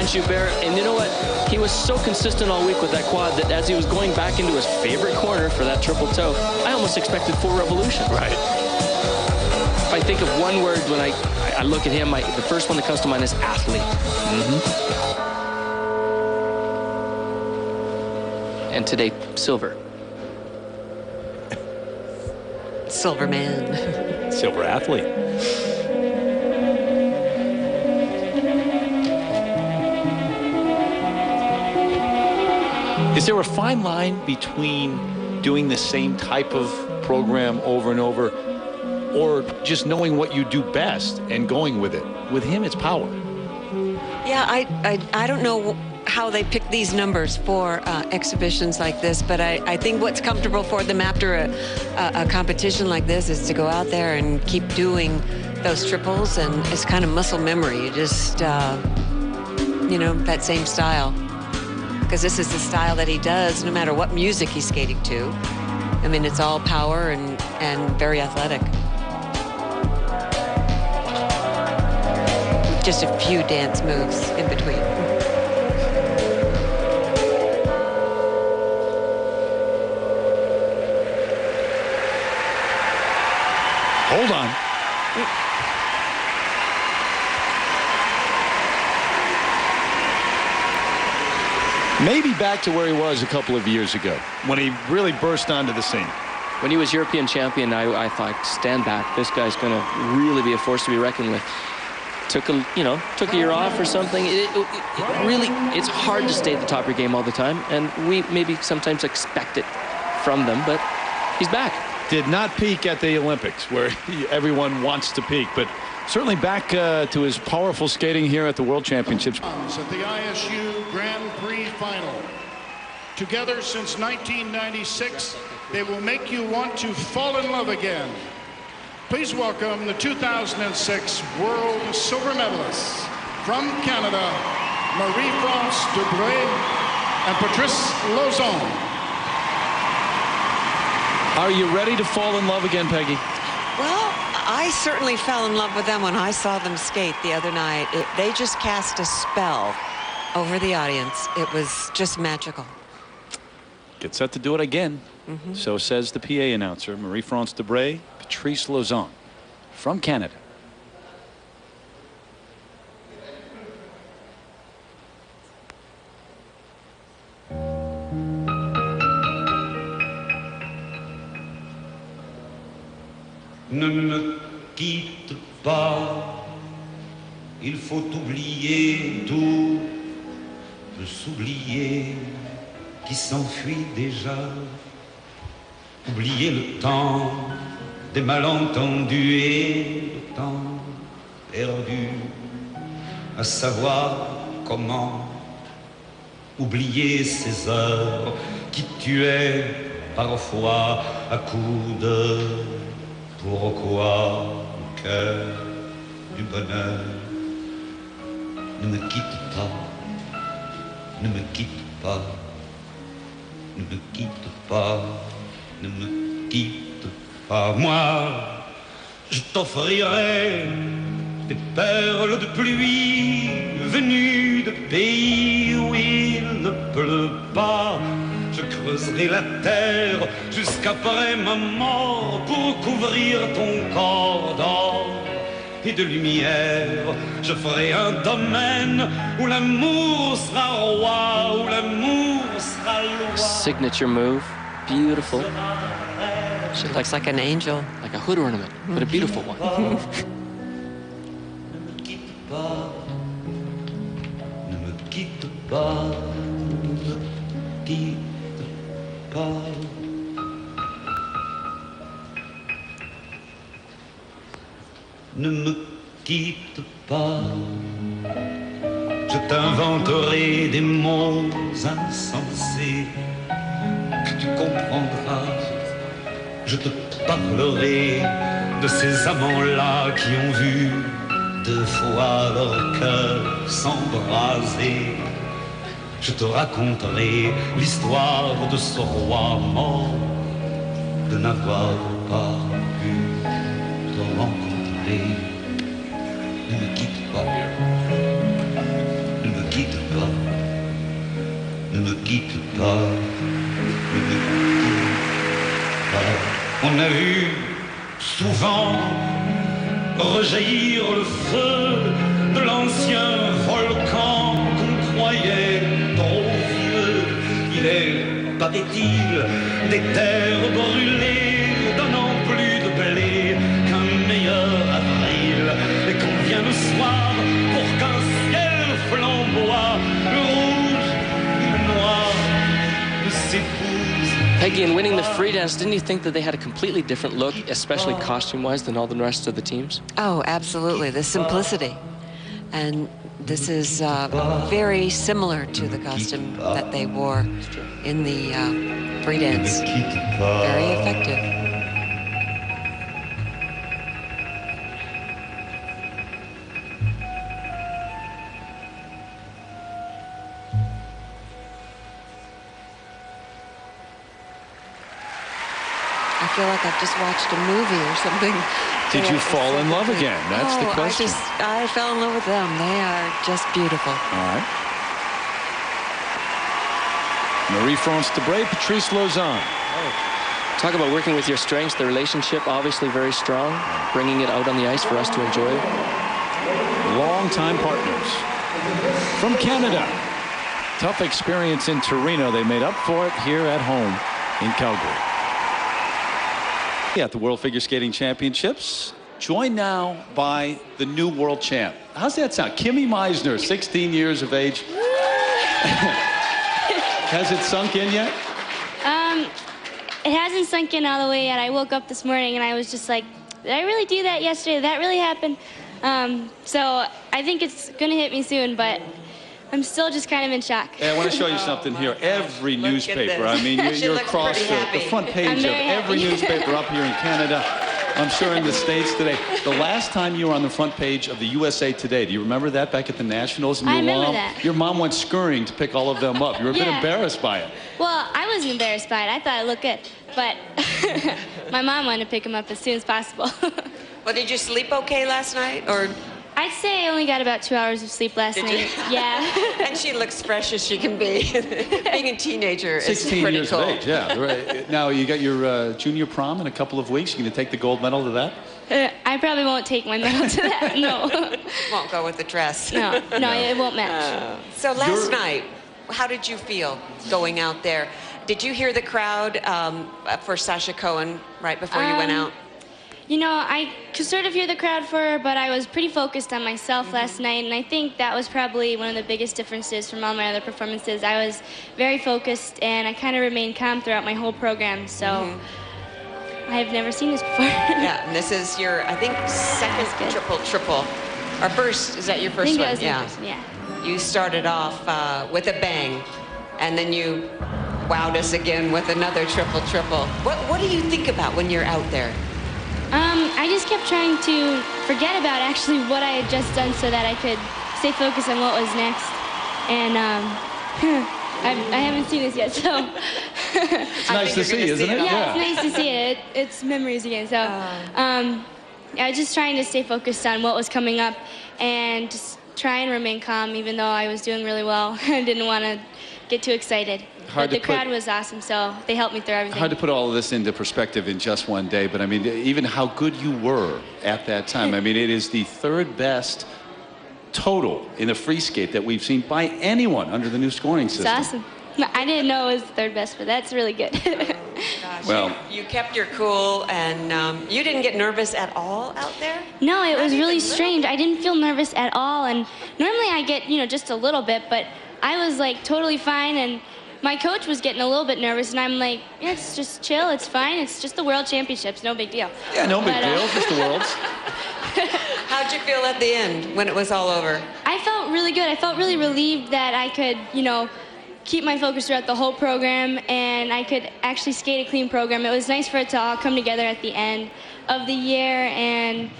Joubert, and you know what? He was so consistent all week with that quad that as he was going back into his favorite corner for that triple toe, I almost expected full revolution. Right. If I think of one word when I look at him, the first one that comes to mind is athlete. And today, silver. Silver man. Silver athlete. Is there a fine line between doing the same type of program over and over or just knowing what you do best and going with it? With him, it's power. Yeah, I don't know how they pick these numbers for exhibitions like this, but I think what's comfortable for them after a competition like this is to go out there and keep doing those triples, and it's kind of muscle memory. You just, you know, that same style. Because this is the style that he does no matter what music he's skating to. I mean, it's all power and very athletic. With just a few dance moves in between. Hold on. Maybe back to where he was a couple of years ago when he really burst onto the scene. When he was European champion, I thought, stand back. This guy's going to really be a force to be reckoned with. Took a year off or something. It's hard to stay at the top of your game all the time, and we maybe sometimes expect it from them, but he's back. Did not peak at the Olympics, where everyone wants to peak, but certainly back to his powerful skating here at the World Championships. At the ISU Grand Prix final, Together since 1996, they will make you want to fall in love again. Please welcome the 2006 World Silver Medalists from Canada, Marie-France DUBREUIL and Patrice LAUZON. Are you ready to fall in love again, Peggy? Well, I certainly fell in love with them when I saw them skate the other night. They just cast a spell over the audience. It was just magical. Get set to do it again. So says the PA announcer, Marie-France DUBREUIL, Patrice LAUZON from Canada. Ne me quitte pas, il faut oublier tout, peut s'oublier qui s'enfuit déjà, oublier le temps des malentendus et le temps perdu, à savoir comment oublier ces heures qui tuaient parfois à coups de pourquoi mon cœur du bonheur ne me quitte pas, ne me quitte pas, ne me quitte pas, ne me quitte pas. Moi, je t'offrirai des perles de pluie venues de pays où il ne pleut pas. Je creuserai la terre jusqu'après ma mort pour couvrir ton corps d'or et de lumière. Je ferai un domaine où l'amour sera roi, où l'amour sera loi. Signature move, beautiful. She looks like an angel. Like a hood ornament, but a beautiful one. Ne me quitte pas, ne me quitte pas, ne me quitte pas. Ne me quitte pas, je t'inventerai des mots insensés que tu comprendras. Je te parlerai de ces amants-là qui ont vu 2 fois leur cœur s'embraser. Je te raconterai l'histoire de ce roi mort, de n'avoir pas pu te rencontrer. Ne me quitte pas, ne me quitte pas, ne me quitte pas, ne me quitte pas. On a vu souvent rejaillir le feu de l'ancien volcan qu'on croyait trop vieux. Il est, paraît-il, des terres brûlées, donnant plus de blé qu'un meilleur avril. Et qu'on vient le soir pour qu'un ciel flamboie, le rouge et le noir ne s'épousent. Peggy, in winning the free dance, didn't you think that they had a completely different look, especially costume-wise, than all the rest of the teams? Oh, absolutely. The simplicity. And this is very similar to the costume that they wore in the free dance. Very effective. I feel like I've just watched a movie or something. Did you fall in love again? That's the question. I fell in love with them. They are just beautiful. All right. Marie-France DUBREUIL, Patrice LAUZON. Talk about working with your strengths. The relationship obviously very strong, bringing it out on the ice for us to enjoy. Long-time partners. From Canada. Tough experience in Torino. They made up for it here at home in Calgary. At the World Figure Skating Championships, joined now by the new world champ. How's that sound? Kimmie MEISSNER, 16 years of age. Has it sunk in yet? It hasn't sunk in all the way yet. I woke up this morning and I was just like, did I really do that yesterday? Did that really happen? So I think it's going to hit me soon, but I'm still just kind of in shock. Hey, I want to show you something here. Every newspaper, I mean, you're across the front page of every newspaper up here in Canada. I'm sure in the States today. The last time you were on the front page of the USA Today, do you remember that back at the Nationals? And I remember that. Your mom went scurrying to pick all of them up. You were a bit embarrassed by it. Well, I wasn't embarrassed by it. I thought it looked good. But my mom wanted to pick him up as soon as possible. Well, did you sleep okay last night? Or I'd say I only got about 2 hours of sleep last night. Yeah. And she looks fresh as she can be. Being a teenager is 16 pretty years cool. of age, yeah. Right. Now, you got your junior prom in a couple of weeks. You going to take the gold medal to that? I probably won't take my medal to that, no. Won't go with the dress. No, it won't match. So last night, how did you feel going out there? Did you hear the crowd for Sasha Cohen right before you went out? You know, I could sort of hear the crowd for her, but I was pretty focused on myself last night, and I think that was probably one of the biggest differences from all my other performances. I was very focused, and I kind of remained calm throughout my whole program, so I've never seen this before. Yeah, and this is your, I think, second triple. Or first, is that your first one? Yeah. You started off with a bang, and then you wowed us again with another triple. What do you think about when you're out there? I just kept trying to forget about actually what I had just done so that I could stay focused on what was next. And I haven't seen this yet, so. It's nice to see, isn't it? Yeah, it's nice to see it. It's memories again. So I was just trying to stay focused on what was coming up and just try and remain calm, even though I was doing really well. I didn't want to get too excited. But the crowd was awesome, so they helped me through everything. Hard to put all of this into perspective in just one day, but I mean, even how good you were at that time. I mean, it is the third best total in the free skate that we've seen by anyone under the new scoring system. It's awesome. I didn't know it was the third best, but that's really good. Gosh, well, you kept your cool, and you didn't get nervous at all out there? No, it was really strange. I didn't feel nervous at all, and normally I get, just a little bit, but I was like totally fine, and my coach was getting a little bit nervous, and I'm like, yeah, it's just chill, it's fine, it's just the World Championships, no big deal. Yeah, no big deal, just the Worlds. How'd you feel at the end when it was all over? I felt really good. I felt really relieved that I could, keep my focus throughout the whole program, and I could actually skate a clean program. It was nice for it to all come together at the end of the year, and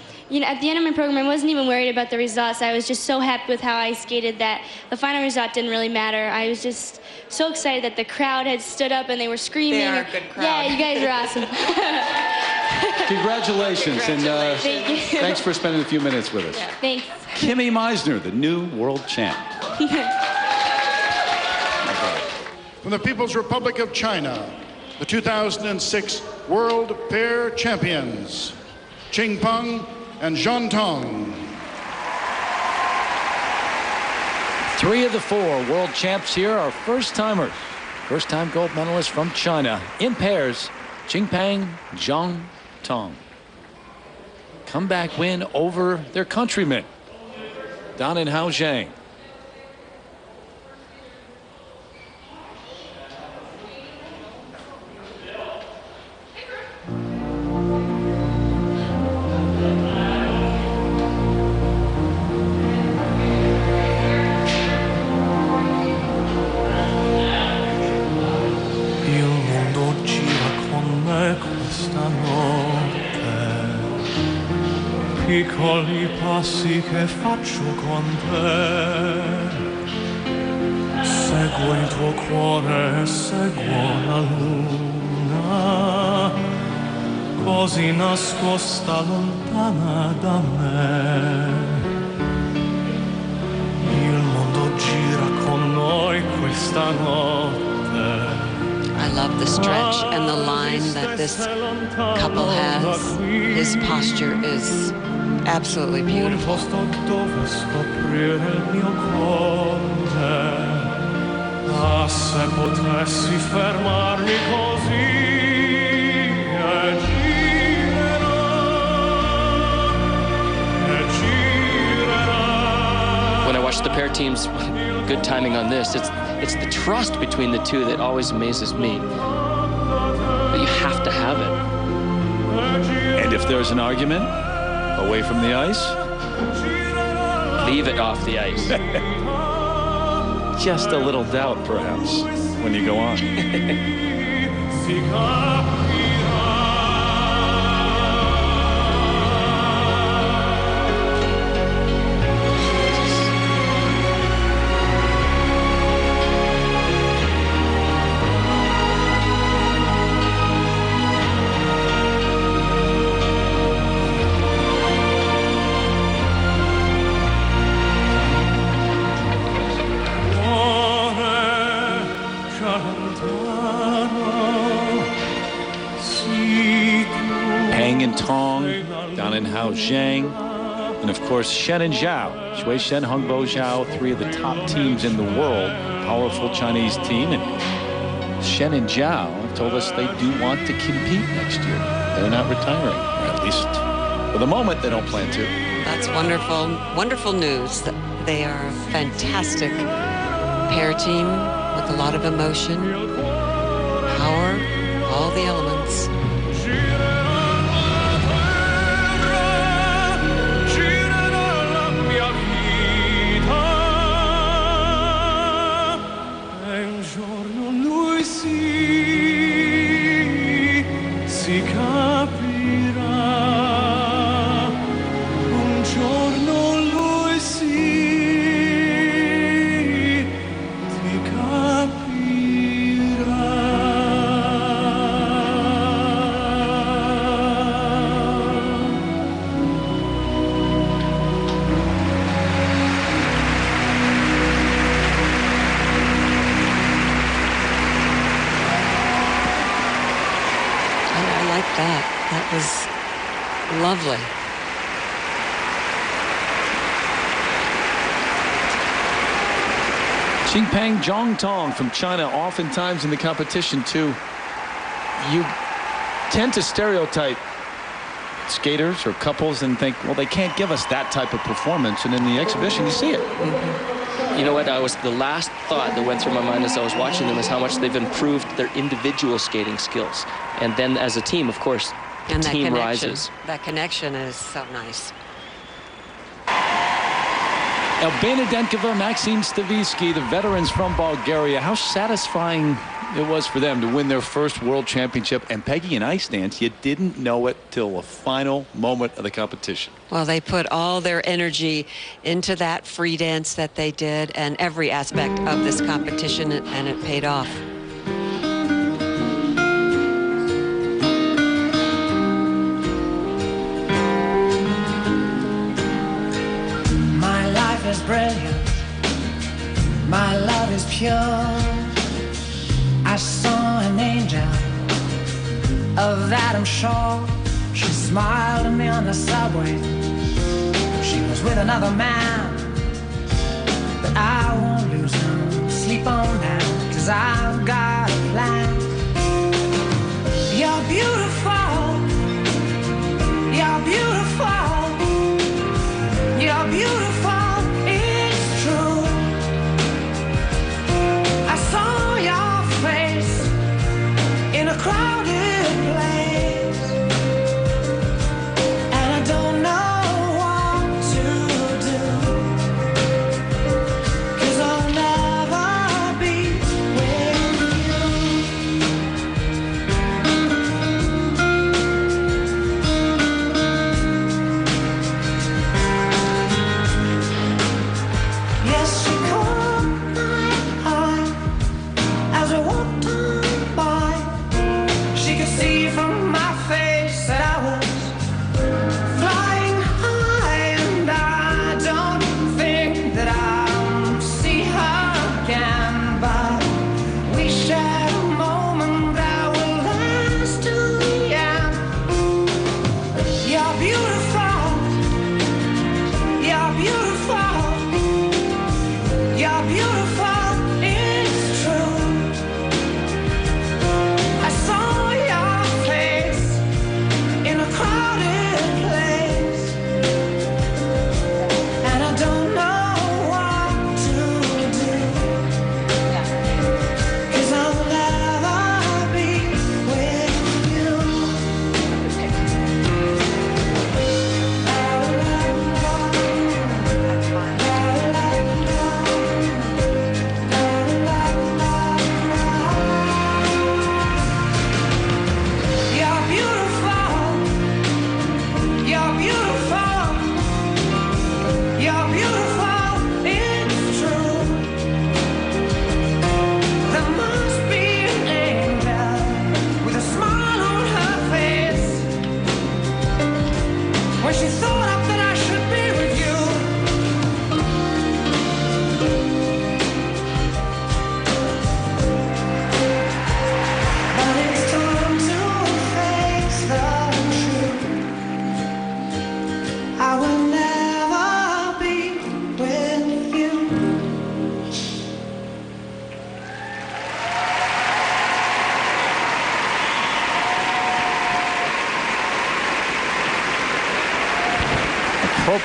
at the end of my program, I wasn't even worried about the results. I was just so happy with how I skated that the final result didn't really matter. I was just so excited that the crowd had stood up and they were screaming. They are a good crowd. Yeah, you guys are awesome. Congratulations, and Thank you. thanks for spending a few minutes with us. Yeah. Thanks. Kimmie MEISSNER, the new world champ. From the People's Republic of China, the 2006 World Pair Champions, Qing Peng and Jian Tong. 3 of the 4 world champs here are first-timers. First-time gold medalists from China in pairs, Qing Peng, Jian Tong. Comeback win over their countrymen down in Hao ZHANG. Piccoli passi che faccio con te, seguo il tuo cuore, seguo la luna, così nascosta lontana da me. Il mondo gira con noi questa notte. I love the stretch and the line that this couple has. His posture is absolutely beautiful. Dove scoprire il mio cuore, se potessi fermarmi così e girerò. When I watch the pair teams, good timing on this. It's the trust between the two that always amazes me. But you have to have it. And if there's an argument away from the ice, leave it off the ice. just a little doubt, perhaps, when you go on. Peng and Tong, down in Hao ZHANG, and of course Shen and Zhao. Shui Shen, Hongbo Zhao, three of the top teams in the world, powerful Chinese team. And Shen and Zhao have told us they do want to compete next year. They're not retiring, or at least for the moment they don't plan to. That's wonderful, wonderful news. They are a fantastic pair team with a lot of emotion, power, all the elements. Si capirà, un giorno lui ti capirà. That was lovely. Xingpeng Zhongtong from China, oftentimes in the competition too. You tend to stereotype skaters or couples and think, well, they can't give us that type of performance, and in the exhibition you see it. You know what, the last thought that went through my mind as I was watching them is how much they've improved their individual skating skills. And then as a team, of course, the And team rises. That connection is so nice. Albena, DENKOVA, Maxim, STAVISKI, the veterans from Bulgaria. How satisfying it was for them to win their first world championship. And Peggy, in ice dance, you didn't know it till the final moment of the competition. Well, they put all their energy into that free dance that they did and every aspect of this competition, and it paid off. My life is brilliant, my love is pure. I saw an angel, of that I'm sure. She smiled at me on the subway. She was with another man, but I won't lose no sleep on that, 'cause I've got a plan. You're beautiful, you're beautiful, you're beautiful, it's true. I saw your face in a crowded place, and I don't know what to do, 'cause I'll never be with you. Yes, she caught my eye as we walked on by. She could see from my face that I was flying high, and I don't think that I'll see her again, but we shared a moment that will last till the end. You're beautiful, you're beautiful, you're beautiful, it's true.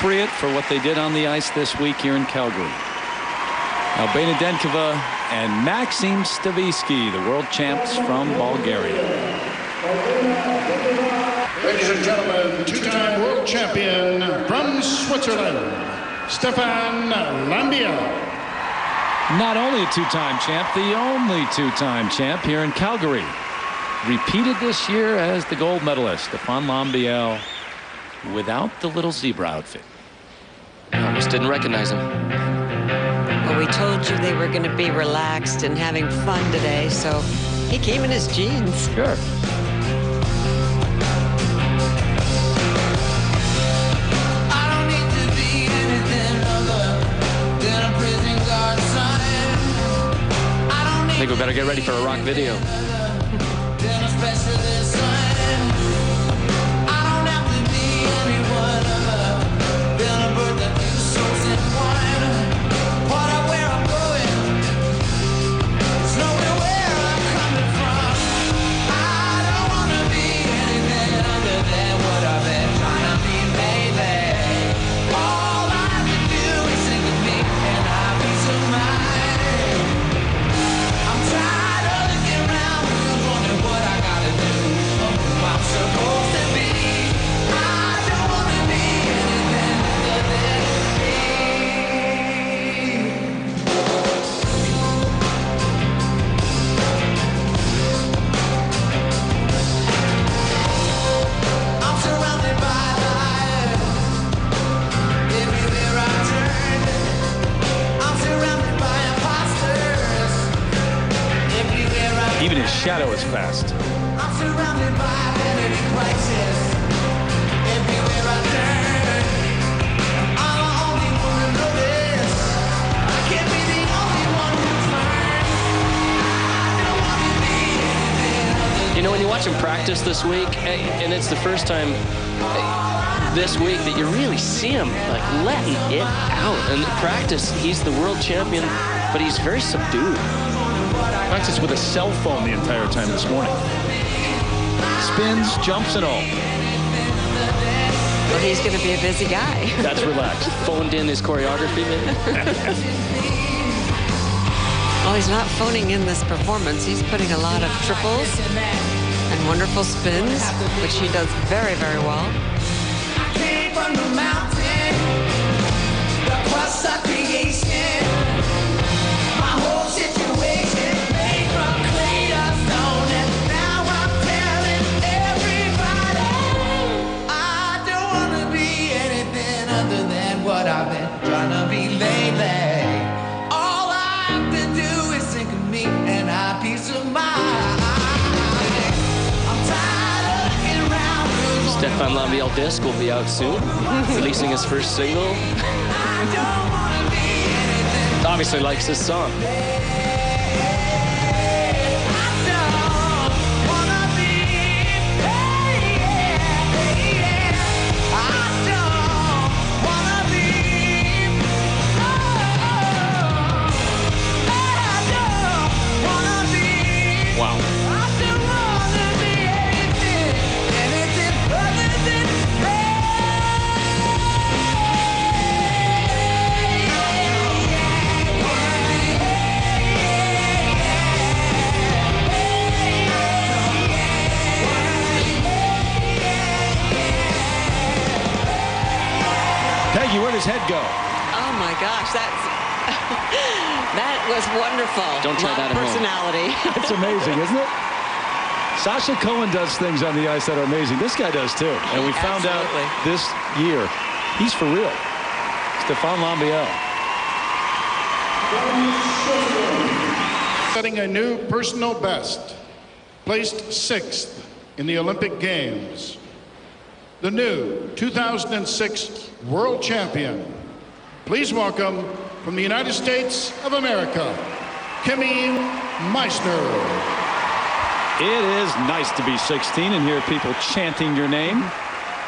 appropriate for what they did on the ice this week here in Calgary. Albena DENKOVA and Maxim STAVISKI, the world champs from Bulgaria. Ladies and gentlemen, two-time world champion from Switzerland, Stephane LAMBIEL. Not only a two-time champ, the only two-time champ here in Calgary. Repeated this year as the gold medalist, Stephane LAMBIEL, without the little zebra outfit. I almost didn't recognize him. Well, we told you they were going to be relaxed and having fun today, so he came in his jeans. Sure. I think we better get ready for a rock video. Even his shadow is fast. I'm surrounded by identity crisis. Everywhere I turn, I'm the only one to notice. I can't be the only one who turns. I don't want to be anything. You know, when you watch him practice this week, and it's the first time this week that you really see him like letting it out. And in practice, he's the world champion, but he's very subdued. Practiced with a cell phone the entire time this morning. Spins, jumps, and all. Well, he's going to be a busy guy. That's relaxed. Phoned in his choreography, maybe? Well, he's not phoning in this performance. He's putting a lot of triples and wonderful spins, which he does very, very well. I came from the mountain, the crust of creation, my whole situation. What I've been trying to be lately. All I have to do is think of me and have peace of mind. I'm tired of looking around. Stephane LAMBIEL disc will be out soon, releasing his first single. Obviously likes this song. Wow. Peggy, where does head go? Oh my gosh, that was wonderful. Don't try that at home. Personality. That's amazing, isn't it? Sasha Cohen does things on the ice that are amazing. This guy does too. And we found out this year, he's for real. Stephane LAMBIEL. Setting a new personal best, placed 6th in the Olympic Games. The new 2006 world champion. Please welcome from the United States of America, Kimmie MEISSNER. It is nice to be 16 and hear people chanting your name.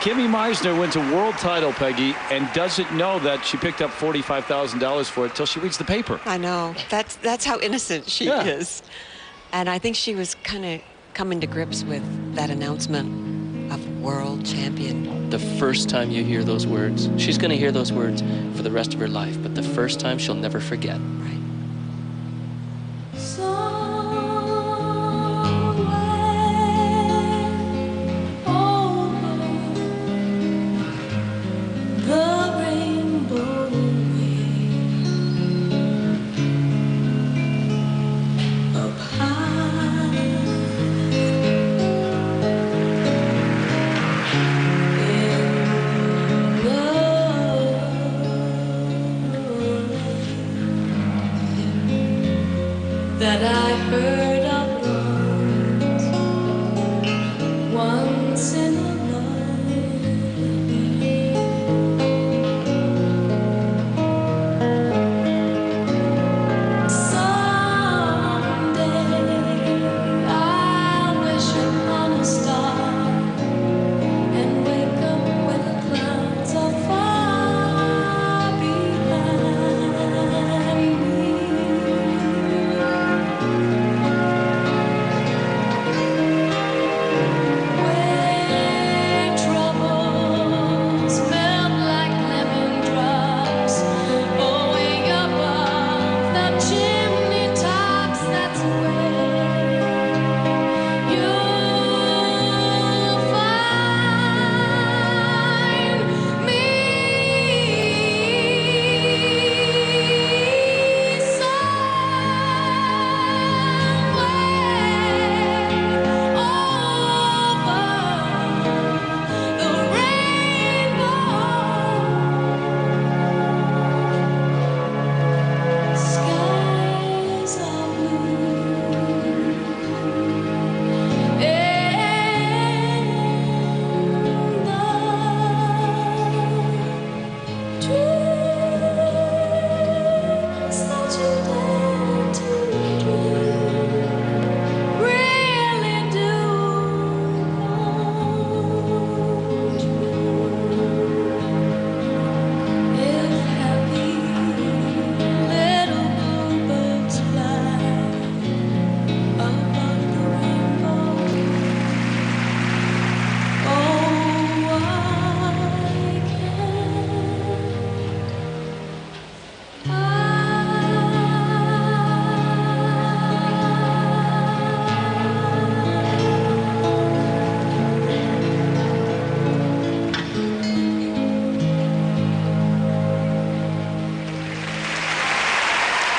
Kimmie MEISSNER wins a world title, Peggy, and doesn't know that she picked up $45,000 for it till she reads the paper. I know. That's how innocent she is. And I think she was kind of coming to grips with that announcement of world champion. The first time you hear those words, she's going to hear those words for the rest of her life, but the first time she'll never forget. Right. That I heard of once in a life. Someday I'll wish upon a star and wake up where the clouds are far behind me.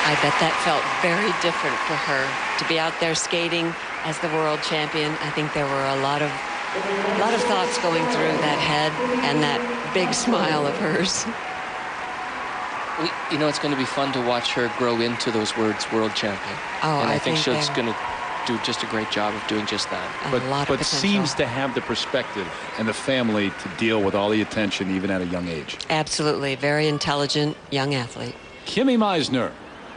I bet that felt very different for her to be out there skating as the world champion. I think there were a lot of thoughts going through that head and that big smile of hers. You know, it's going to be fun to watch her grow into those words, world champion. Oh, and I think she's they're- going to do just a great job of doing just that. But seems to have the perspective and the family to deal with all the attention even at a young age. Absolutely. Very intelligent young athlete. Kimmie Meissner,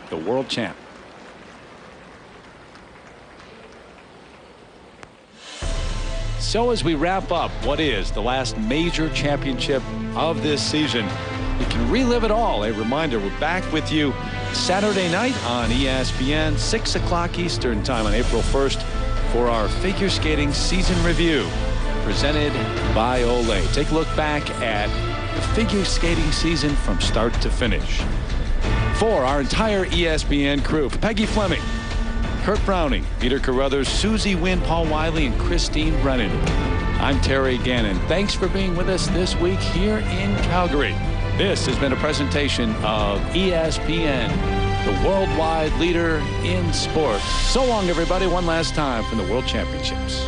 the world champ. So as we wrap up what is the last major championship of this season, you can relive it all. A reminder, we're back with you Saturday night on ESPN, 6 o'clock Eastern time on April 1st for our figure skating season review presented by Olay. Take a look back at the figure skating season from start to finish. For our entire ESPN crew, Peggy Fleming, Kurt Browning, Peter Carruthers, Susie Wynn, Paul Wiley, and Christine Brennan. I'm Terry Gannon. Thanks for being with us this week here in Calgary. This has been a presentation of ESPN, the worldwide leader in sports. So long, everybody. One last time from the World Championships.